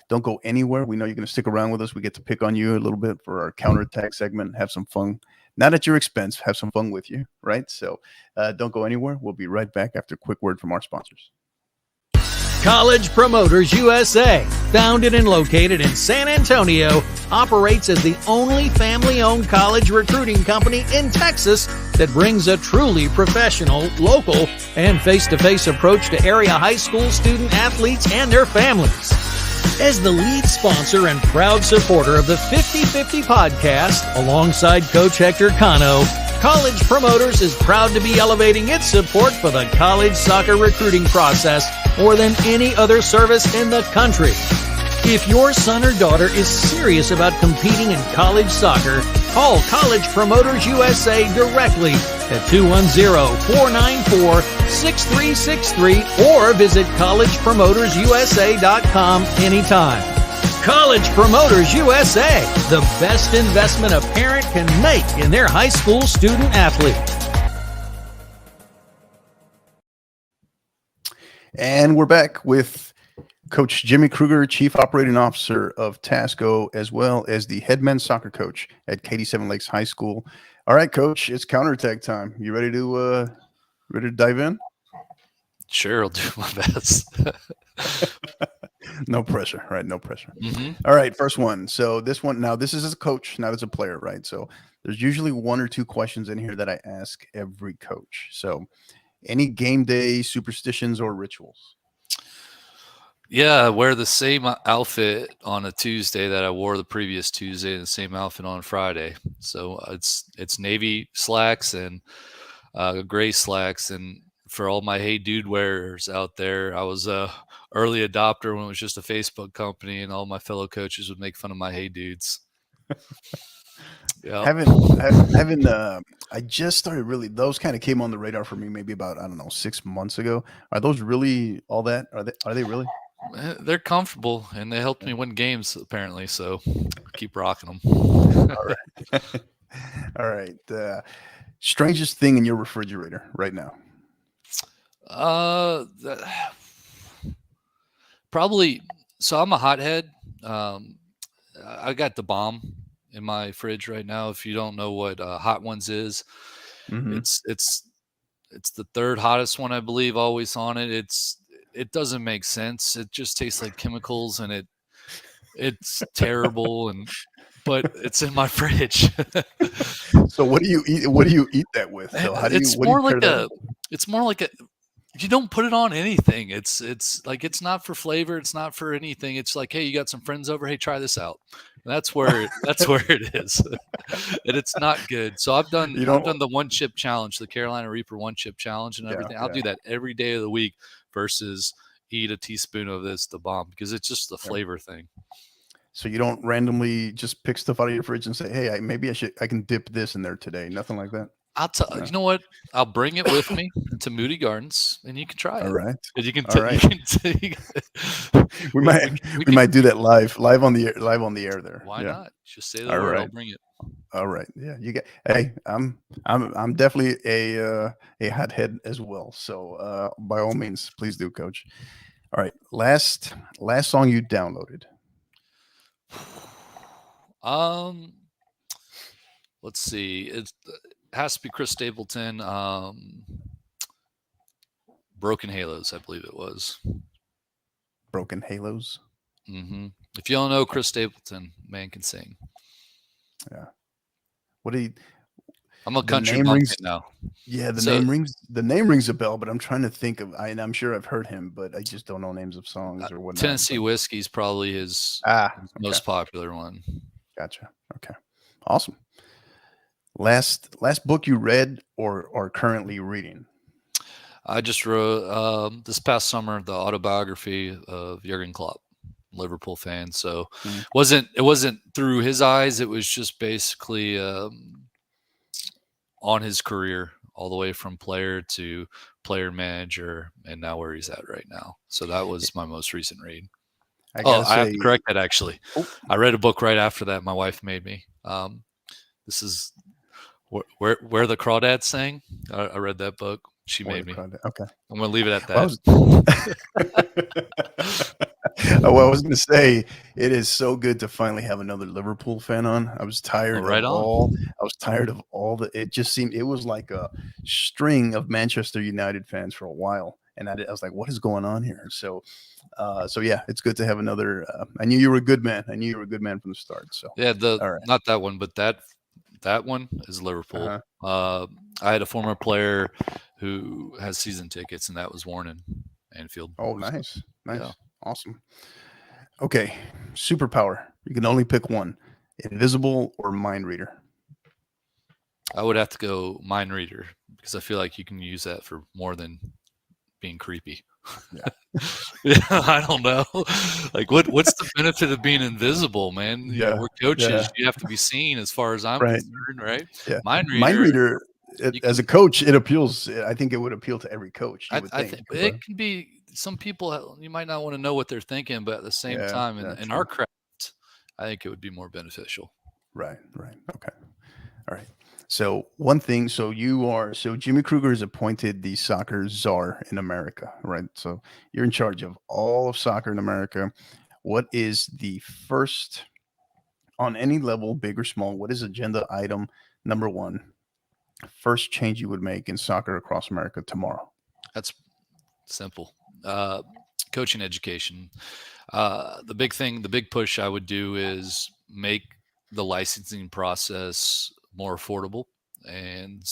Don't go anywhere. We know you're going to stick around with us. We get to pick on you a little bit for our counterattack segment, have some fun, not at your expense, have some fun with you, right? So don't go anywhere. We'll be right back after a quick word from our sponsors. College Promoters USA, founded and located in San Antonio, operates as the only family-owned college recruiting company in Texas that brings a truly professional, local, and face-to-face approach to area high school student athletes and their families. As the lead sponsor and proud supporter of the 50/50 podcast, alongside Coach Hector Cano, College Promoters is proud to be elevating its support for the college soccer recruiting process more than any other service in the country. If your son or daughter is serious about competing in college soccer, call College Promoters USA directly at 210-494-6363 or visit collegepromotersusa.com anytime. College Promoters USA, the best investment a parent can make in their high school student athlete. And we're back with Coach Jimmy Krueger, Chief Operating Officer of TASCO, as well as the head men's soccer coach at Katy 7 Lakes High School. All right, Coach, it's counterattack time. You ready to dive in? Sure, I'll do my best. No pressure, right? No pressure. Mm-hmm. All right, first one. So this one, now this is as a coach, not as a player, right? So there's usually one or two questions in here that I ask every coach. So any game day superstitions or rituals? Yeah, I wear the same outfit on a Tuesday that I wore the previous Tuesday, and the same outfit on Friday. So it's navy slacks and gray slacks. And for all my Hey Dude wearers out there, I was a early adopter when it was just a Facebook company, and all my fellow coaches would make fun of my Hey Dudes. Yep. I just started really, those kind of came on the radar for me maybe about, 6 months ago. Are those really all that? Are they really? They're comfortable, and they helped me win games apparently. So keep rocking them. All right. All right. Strangest thing in your refrigerator right now? Probably. So I'm a hothead. I got the bomb in my fridge right now. If you don't know what Hot Ones is, Mm-hmm. it's the third hottest one, I believe, always on it. It doesn't make sense. It just tastes like chemicals, and it's terrible. But it's in my fridge. So what do you eat? What do you eat that with? So how do It's you? more like a. You don't put it on anything. It's like, it's not for flavor. It's not for anything. It's like, hey, you got some friends over. Hey, try this out. That's where it is, and it's not good. So I've done the 1 chip challenge, the Carolina Reaper 1 chip challenge, and everything. I'll do that every day of the week versus eat a teaspoon of the bomb, because it's just the flavor thing. So you don't randomly just pick stuff out of your fridge and say, hey, I can dip this in there today. Nothing like that. You know what? I'll bring it with me to Moody Gardens, and you can try it. All right. And you can. All right. We might do that live on the air there. Why not? Just say the All word. right. I'll bring it. All right. Yeah. Hey, I'm definitely a hothead as well. So by all means, please do, Coach. All right. Last song you downloaded. Let's see. It has to be Chris Stapleton. Broken Halos, I believe it was. Broken Halos. Mm-hmm. If you don't know Chris Stapleton, man can sing. Yeah. I'm a country bumpkin now. Yeah, the name rings a bell, but I'm trying to think of. I'm sure I've heard him, but I just don't know names of songs or whatnot. Tennessee Whiskey is probably his most popular one. Gotcha. Okay. Awesome. Last book you read or are currently reading? I just wrote this past summer the autobiography of Jurgen Klopp, Liverpool fan. So it wasn't through his eyes. It was just basically on his career, all the way from player to player manager, and now where he's at right now. So that was my most recent read. I have to correct that, actually. I read a book right after that. My wife made me. This is where the Crawdads Sang. I read that book. She made me. Okay. I'm going to leave it at that. Well, I was going to say, it is so good to finally have another Liverpool fan on. I was tired of all the, it just seemed, it was like a string of Manchester United fans for a while. and I was like, what is going on here? So yeah, it's good to have another. I knew you were a good man. I knew you were a good man from the start. So Yeah, all right. not that one, but that one is Liverpool. I had a former player who has season tickets, and that was worn in Anfield. Oh, nice. Yeah. Awesome. Okay, superpower. You can only pick one: invisible or mind reader. I would have to go mind reader because I feel like you can use that for more than being creepy. Yeah. Yeah, I don't know. Like, what's the benefit of being invisible, man? You know, we're coaches. You have to be seen, as far as I'm Right. concerned, right? Yeah. Mind Mind reader. reader. As a coach, it appeals. I think it would appeal to every coach. You would I think. think it can be some people. You might not want to know what they're thinking, but at the same time, in our craft, I think it would be more beneficial. Right. Okay. All right. So one thing. So Jimmy Krueger is appointed the soccer czar in America, right? So you're in charge of all of soccer in America. What is the first, on any level, big or small? What is agenda item number one? First change you would make in soccer across America tomorrow? That's simple. Coaching education. The big push I would do is make the licensing process more affordable. And,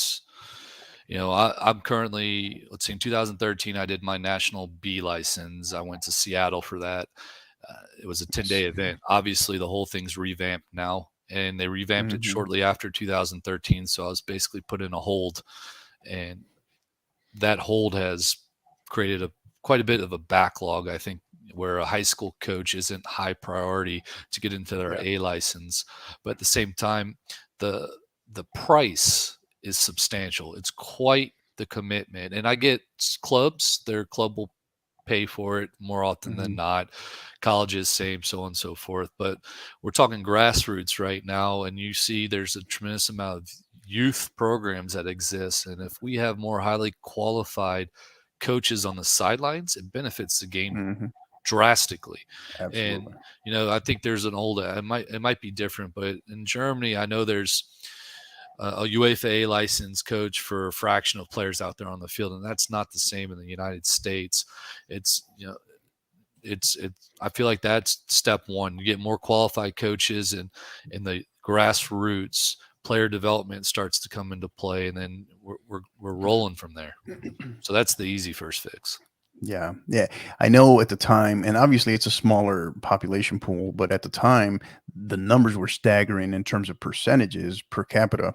I'm currently, let's see, in 2013, I did my national B license. I went to Seattle for that. It was a 10-day event. Obviously, the whole thing's revamped now, and they revamped it shortly after 2013. So I was basically put in a hold, and that hold has created quite a bit of a backlog, I think, where a high school coach isn't high priority to get into their A license. But at the same time, the price is substantial. It's quite the commitment. And I get clubs, their club will pay for it more often than not. Colleges, same, so on and so forth. But we're talking grassroots right now, and you see there's a tremendous amount of youth programs that exist. And if we have more highly qualified coaches on the sidelines, it benefits the game drastically. Absolutely. And I think there's an old, it might be different, but in Germany, I know there's a UEFA license coach for a fraction of players out there on the field, and that's not the same in the United States. It's I feel like that's step one. You get more qualified coaches, and in the grassroots, player development starts to come into play, and then we're rolling from there. So that's the easy first fix. Yeah. I know at the time, and obviously it's a smaller population pool, but at the time, the numbers were staggering in terms of percentages per capita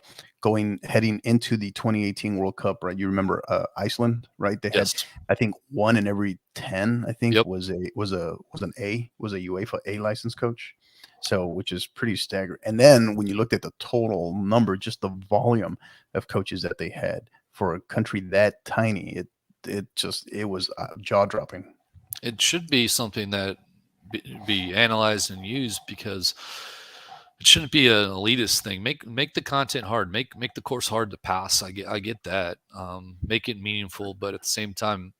heading into the 2018 World Cup, right? You remember Iceland, right? They had, I think, 1 in every 10, I think, was a UEFA A license coach. So, which is pretty staggering. And then when you looked at the total number, just the volume of coaches that they had for a country that tiny, it was jaw dropping. It should be something that be analyzed and used, because it shouldn't be an elitist thing. Make the content hard. Make the course hard to pass. I get that. Make it meaningful, but at the same time,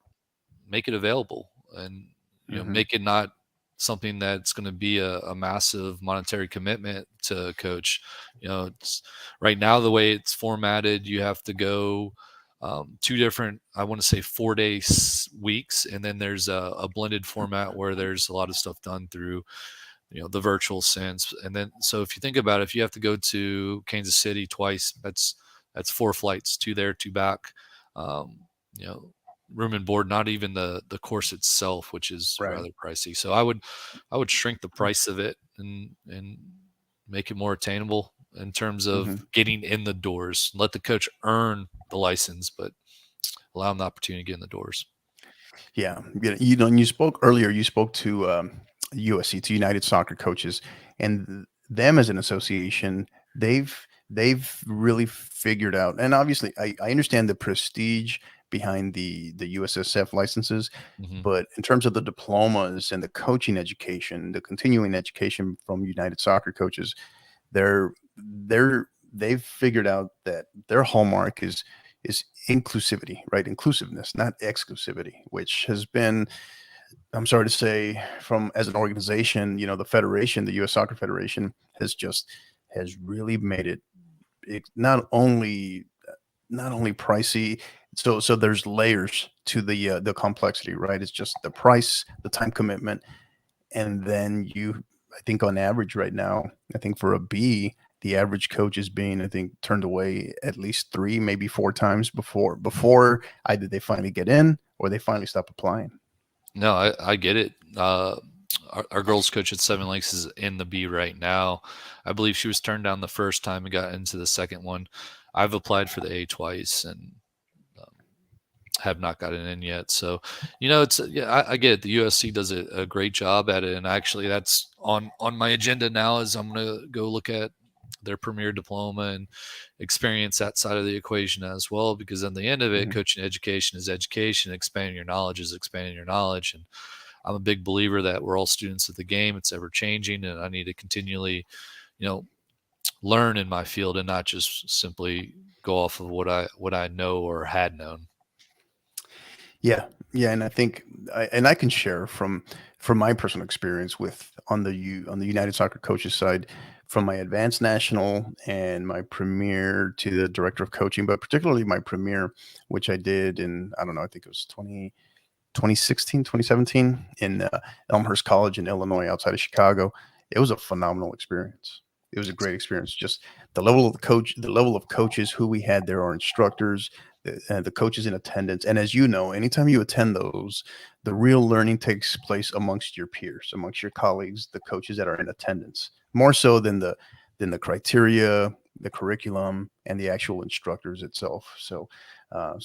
make it available, and make it not something that's going to be a massive monetary commitment to a coach. It's, right now, the way it's formatted, you have to go 2 different, I want to say 4-day weeks. And then there's a blended format where there's a lot of stuff done through, the virtual sense. And then, so if you think about it, if you have to go to Kansas City twice, that's 4 flights, 2 there, 2 back, room and board, not even the course itself, which is rather pricey. So I would shrink the price of it and make it more attainable in terms of getting in the doors. Let the coach earn the license, but allow them the opportunity to get in the doors. Yeah. You spoke earlier, you spoke to USC, to United Soccer Coaches, and them as an association, they've really figured out, and obviously I understand the prestige behind the USSF licenses, but in terms of the diplomas and the coaching education, the continuing education from United Soccer Coaches, they've figured out that their hallmark is inclusivity, right? Inclusiveness, not exclusivity, which has been, I'm sorry to say, as an organization, the federation, the U.S. Soccer Federation, has really made it not only pricey, So there's layers to the complexity, right? It's just the price, the time commitment, and then I think on average right now, I think for a B, the average coach is being, I think, turned away at least 3, maybe 4 times before either they finally get in or they finally stop applying. No, I get it. Our girls coach at Seven Lakes is in the B right now. I believe she was turned down the first time and got into the second one. I've applied for the A twice and have not gotten in yet. So, I get it. The USC does a great job at it. And actually that's on my agenda now is I'm going to go look at their premier diploma and experience that side of the equation as well, because in the end of it, coaching education is education, expanding your knowledge is expanding your knowledge. And I'm a big believer that we're all students of the game. It's ever changing, and I need to continually, learn in my field and not just simply go off of what I know or had known. Yeah, and I think I can share from my personal experience on the United Soccer Coaches side, from my advanced national and my premier to the director of coaching, but particularly my premier, which I did in, I don't know, I think it was 2016, 2017 in Elmhurst College in Illinois, outside of Chicago. It was a phenomenal experience. It was a great experience. Just the level of coaches who we had there, our instructors, the coaches in attendance. And as you know, anytime you attend those, the real learning takes place amongst your peers, amongst your colleagues, the coaches that are in attendance, more so than the criteria, the curriculum, and the actual instructors itself. So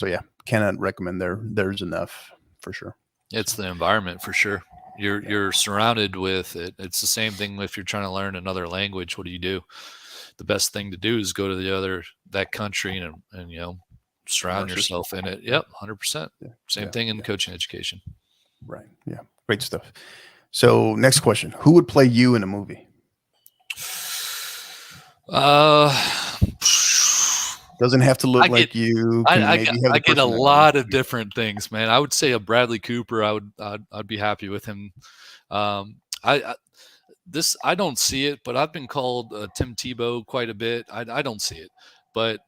yeah, cannot recommend there's enough for sure. It's the environment for sure. You're surrounded with it. It's the same thing if you're trying to learn another language. What do? The best thing to do is go to that country and surround yourself in it. Yep, 100%. Same thing in coaching education. Right. Yeah. Great stuff. So next question: who would play you in a movie? Doesn't have to look like you. I get a lot of different things, man. I would say a Bradley Cooper. I'd be happy with him. I don't see it, but I've been called Tim Tebow quite a bit. I don't see it, but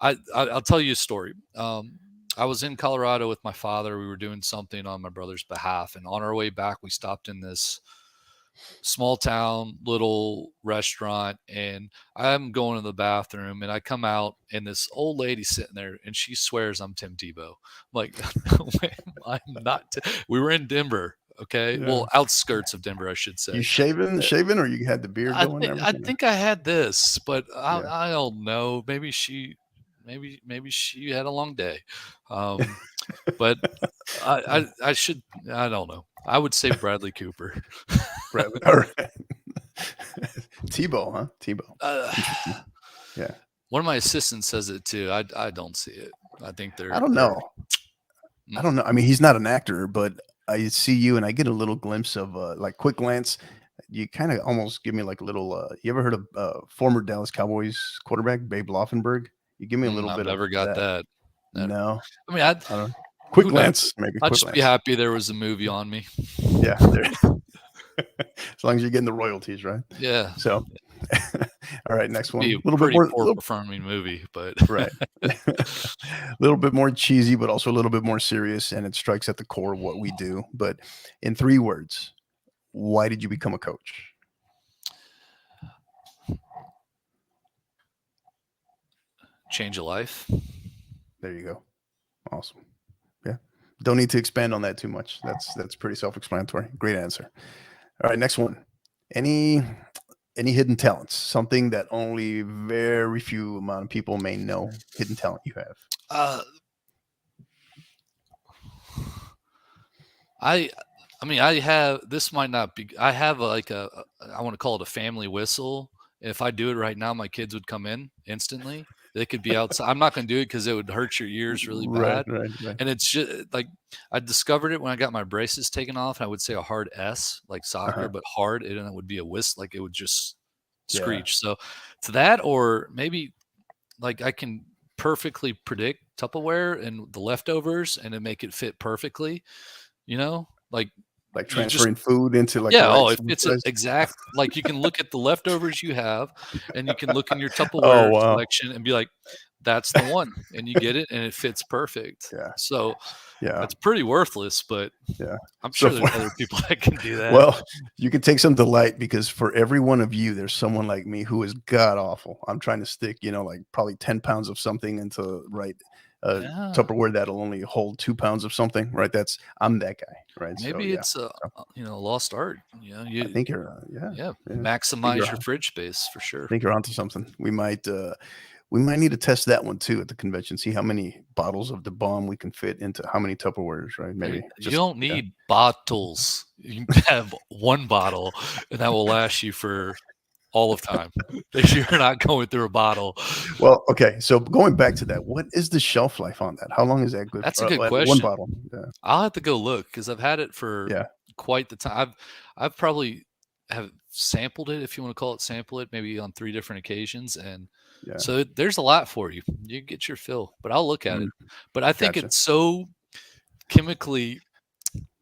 I'll tell you a story. I was in Colorado with my father. We were doing something on my brother's behalf, and on our way back, we stopped in this small town little restaurant, and I'm going to the bathroom, and I come out, and this old lady sitting there, and she swears I'm Tim Tebow. I'm like, I'm not. We were in Denver. Okay. Yeah. Well, outskirts of Denver, I should say. You shaving, or you had the beard going? I think I had this, but I don't know. Maybe she had a long day. But I should, I don't know. I would say Bradley Cooper. Bradley. All right. Tebow, huh? Tebow. Yeah. One of my assistants says it too. I don't see it. I think I don't know. I mean, he's not an actor, but I see you and I get a little glimpse of like quick glance. You kind of almost give me like a little, you ever heard of former Dallas Cowboys quarterback, Babe Laufenberg? You give me a little bit. I've never got that. No. I mean, I don't know. Quick glance, maybe. I'd just be happy there was a movie on me. Yeah. As long as you're getting the royalties, right? Yeah. So, all right, next one. A little bit more performing movie, but right. A little bit more cheesy, but also a little bit more serious, and it strikes at the core of what we do. But in 3 words, why did you become a coach? Change a life. There you go. Awesome. Yeah. Don't need to expand on that too much. That's pretty self-explanatory. Great answer. All right, next one. Any hidden talents? Something that only very few amount of people may know. Hidden talent you have. I mean, I have. This might not be. I have I want to call it a family whistle. If I do it right now, my kids would come in instantly. They could be outside. I'm not going to do it because it would hurt your ears really bad. Right. And it's just like I discovered it when I got my braces taken off. I would say a hard S, like soccer, but hard. And it would be a whistle, like it would just screech. Yeah. So to that, or maybe like I can perfectly predict Tupperware and the leftovers and then make it fit perfectly, like transferring food into like if it's exact, like you can look at the leftovers you have and you can look in your Tupperware collection and be like, that's the one, and you get it, and it fits perfect. Yeah. So Yeah. it's pretty worthless, but Yeah. I'm So sure there's other people that can do that. Well, you can take some delight because for every one of you, there's someone like me who is god awful. I'm trying to stick, like probably 10 pounds of something into Yeah. Tupperware that'll only hold 2 pounds of something, right? I'm that guy, right? So Maybe yeah, it's a lost art. I think you're Yeah, I think maximize you're your fridge space for I sure. think you're onto something. We might need to test that one too at the convention. See how many bottles of the bomb we can fit into how many Tupperwares, right? Maybe You don't need bottles. You can have one bottle, and that will last you for all of time. You're not going through a bottle. Well, okay. So going back to that, what is the shelf life on that? How long is that good That's for? a good One question. bottle. Yeah. I'll have to go look because I've had it for quite the time. I've probably have sampled it, if you want to call it sample it, maybe on 3 different occasions, and so there's a lot for you. You get your fill, but I'll look at it. But I think Gotcha. it's so chemically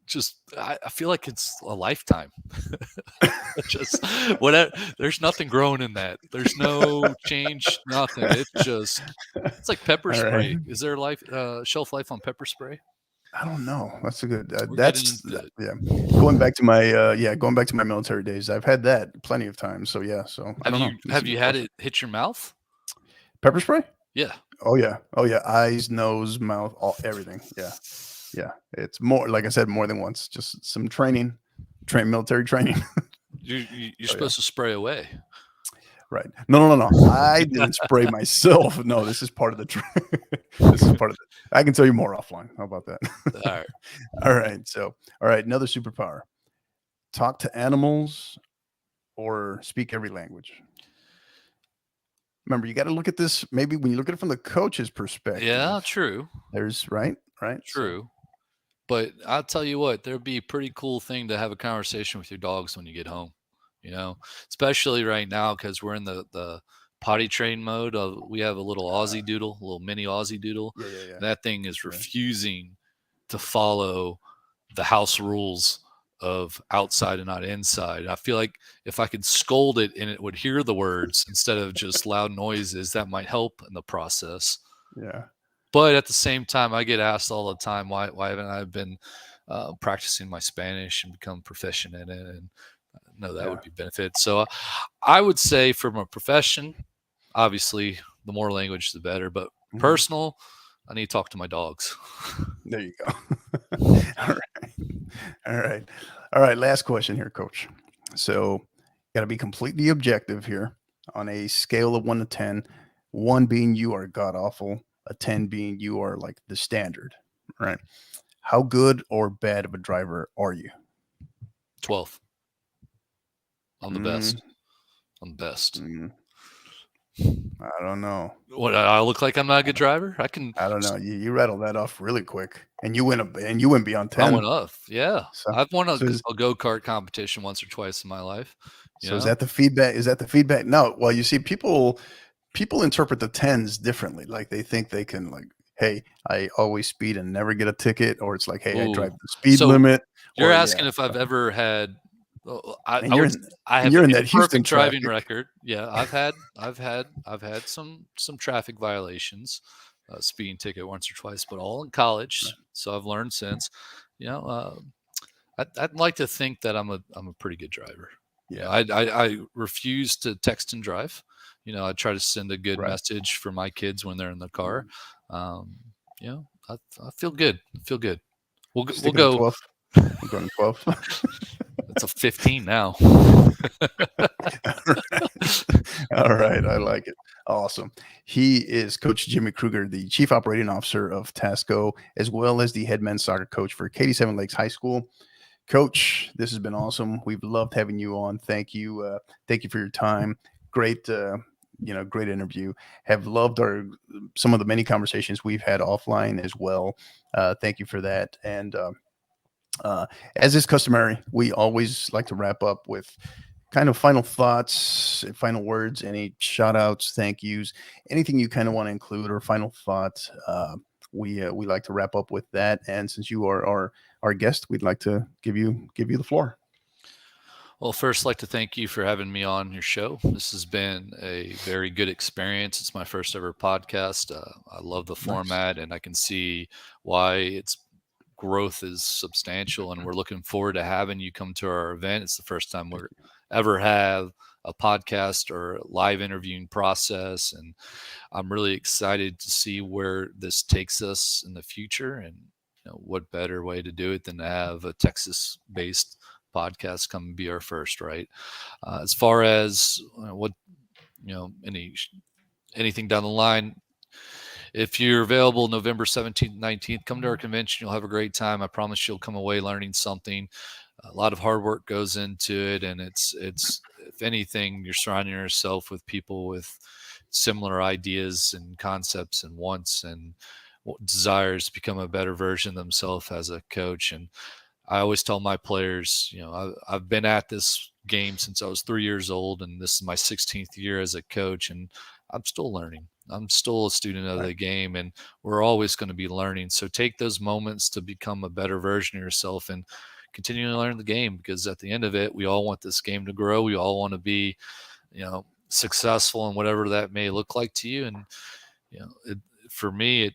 just I feel like it's a lifetime. Just whatever. There's nothing growing in that. There's no change, nothing. It's like pepper All spray. right. Is there shelf life on pepper spray? I don't know. That's a good. We're getting into it. Yeah. Going back to my military days, I've had that plenty of times. So yeah. So I don't know. Have you had it hit your mouth? Pepper spray? Yeah. Oh yeah. Eyes, nose, mouth, everything. Yeah. Yeah. It's more, like I said, more than once. Just some military training. You're supposed to spray away. Right. No. I didn't spray myself. No, this is part of the this is part of it. I can tell you more offline. How about that? All right. All right. So, all right, another superpower. Talk to animals or speak every language. Remember, you got to look at this maybe when you look at it from the coach's perspective. Yeah, true. There's right. True. But I'll tell you what, there'd be a pretty cool thing to have a conversation with your dogs when you get home, especially right now because we're in the potty train mode. We have a little Aussie doodle, a little mini Aussie doodle. Yeah. That thing is refusing to follow the house rules of outside and not inside. I feel like if I could scold it and it would hear the words instead of just loud noises, that might help in the process. Yeah. But at the same time, I get asked all the time, why haven't I been practicing my Spanish and become proficient in it? And no, that would be benefit. So I would say from a profession, obviously, the more language, the better. But personal, I need to talk to my dogs. There you go. All right. Last question here, Coach. So got to be completely objective here on a scale of 1 to 10. 1 being you are god awful, a 10 being you are like the standard, right? How good or bad of a driver are you? 12. I'm the best. I'm the best. I don't know. What, I look like I'm not a good driver? I don't know. You rattled that off really quick, and you went beyond 10. I went off. Yeah, so, I've won a go-kart competition once or twice in my life. So is that the feedback? No. Well, you see, people interpret the 10s differently. Like they think they can hey, I always speed and never get a ticket, or it's like, hey, I drive the speed limit. You're asking if I've ever had. I have you're in a that Houston driving record. Yeah, I've had some traffic violations, speeding ticket once or twice, but all in college. Right. So I've learned since. I'd like to think that I'm a pretty good driver. Yeah, I refuse to text and drive. I try to send a good message for my kids when they're in the car. I feel good. We'll go. I'm going 12. It's a 15 now. All right. I like it. Awesome. He is Coach Jimmy Krueger, the Chief Operating Officer of TASCO, as well as the head men's soccer coach for Katy 7 Lakes High School. Coach, this has been awesome. We've loved having you on. Thank you. Thank you for your time. Great, great interview. Have loved some of the many conversations we've had offline as well. Thank you for that. And as is customary, we always like to wrap up with kind of final thoughts, final words, any shout outs, thank yous, anything you kind of want to include or final thoughts. We like to wrap up with that. And since you are our guest, we'd like to give you the floor. Well, first, I'd like to thank you for having me on your show. This has been a very good experience. It's my first ever podcast. I love the format, and I can see why its growth is substantial. And we're looking forward to having you come to our event. It's the first time we're ever have a podcast or live interviewing process, and I'm really excited to see where this takes us in the future. And what better way to do it than to have a Texas-based podcast come and be our first, right? As far as what anything down the line, if you're available November 17th, 19th, come to our convention. You'll have a great time. I promise you'll come away learning something. A lot of hard work goes into it, and it's if anything, you're surrounding yourself with people with similar ideas and concepts and wants and desires to become a better version of themselves as a coach. And I always tell my players, I've been at this game since I was 3 years old, and this is my 16th year as a coach, and I'm still learning. I'm still a student of the game, and we're always going to be learning. So take those moments to become a better version of yourself and continue to learn the game, because at the end of it, we all want this game to grow. We all want to be, successful in whatever that may look like to you. And, for me,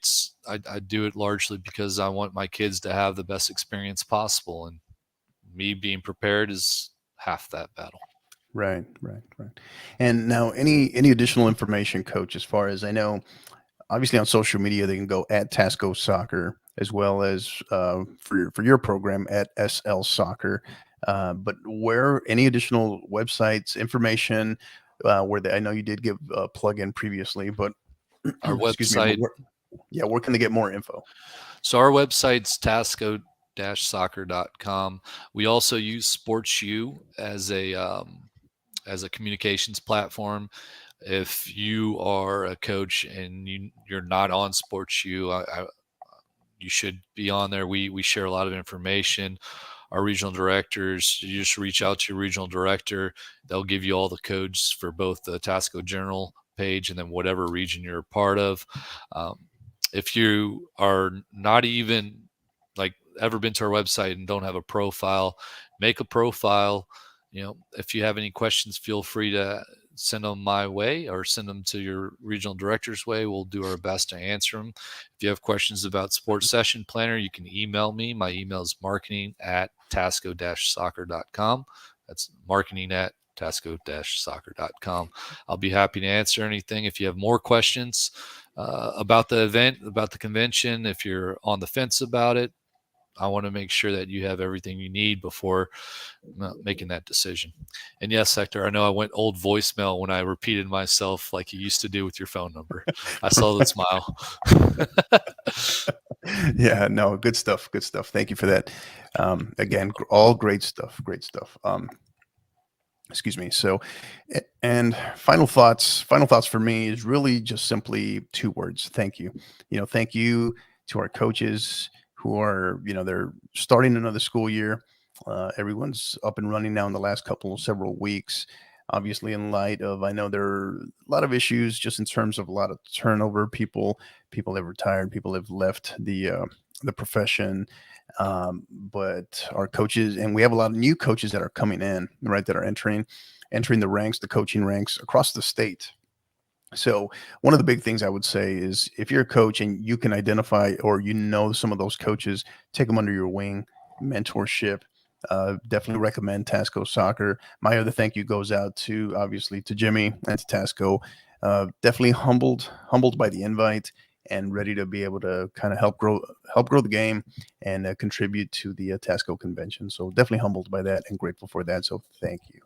I do it largely because I want my kids to have the best experience possible, and me being prepared is half that battle. Right. And now any additional information, Coach, as far as I know, obviously on social media, they can go at TASCO Soccer, as well as for your program at SL Soccer. But where any additional websites, information, I know you did give a plug-in previously, but our website, where can they get more info? So our website's TASCO-soccer.com. We also use SportsU as a communications platform. If you are a coach and you're not on SportsU, you should be on there. We share a lot of information. Our regional directors, you just reach out to your regional director. They'll give you all the codes for both the TASCO General page and then whatever region you're a part of. If you are not even ever been to our website and don't have a profile, make a profile. If you have any questions, feel free to send them my way or send them to your regional director's way. We'll do our best to answer them. If you have questions about Sports Session Planner, you can email me. My email is marketing@tasco-soccer.com. That's marketing@tasco-soccer.com. I'll be happy to answer anything. If you have more questions about the event, about the convention, if you're on the fence about it, I want to make sure that you have everything you need before making that decision. And yes, Hector, I know I went old voicemail when I repeated myself like you used to do with your phone number. I saw the smile. Yeah, no, good stuff. Thank you for that. Again, all great stuff. Excuse me. So, and final thoughts for me is really just simply two words. Thank you. Thank you to our coaches who are, they're starting another school year. Everyone's up and running now in the last several weeks. Obviously, in light of, I know there are a lot of issues just in terms of a lot of turnover. People have retired, people have left the profession. But our coaches, and we have a lot of new coaches that are coming in, right, that are entering the ranks, the coaching ranks across the state. So one of the big things I would say is if you're a coach and you can identify or some of those coaches, take them under your wing, mentorship. Definitely recommend TASCO Soccer. My other thank you goes out to, obviously, to Jimmy and to TASCO. Definitely humbled by the invite and ready to be able to kind of help grow the game and contribute to the TASCO convention. So definitely humbled by that and grateful for that. So thank you.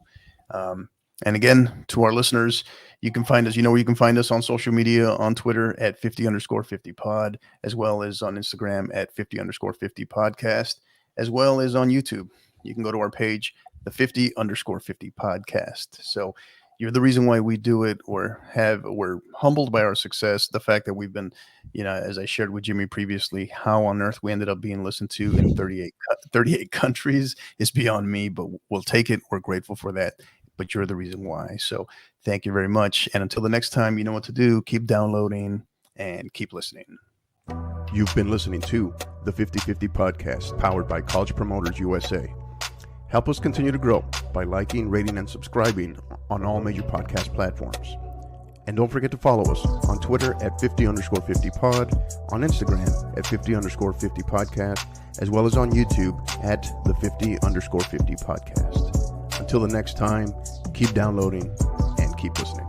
And again, to our listeners, you can find us, where you can find us on social media, on Twitter at 50_50pod, as well as on Instagram at 50_50 podcast, as well as on YouTube. You can go to our page, the 50_50 podcast. So you're the reason why we do it, we're humbled by our success. The fact that we've been, as I shared with Jimmy previously, how on earth we ended up being listened to in 38 countries is beyond me, but we'll take it. We're grateful for that. But you're the reason why. So thank you very much. And until the next time, you know what to do. Keep downloading and keep listening. You've been listening to the 50/50 podcast, powered by College Promoters USA. Help us continue to grow. by liking, rating, and subscribing on all major podcast platforms. And don't forget to follow us on Twitter at 50_50pod, on Instagram at 50_50 podcast, as well as on YouTube at the 50_50 podcast. Until the next time, keep downloading and keep listening.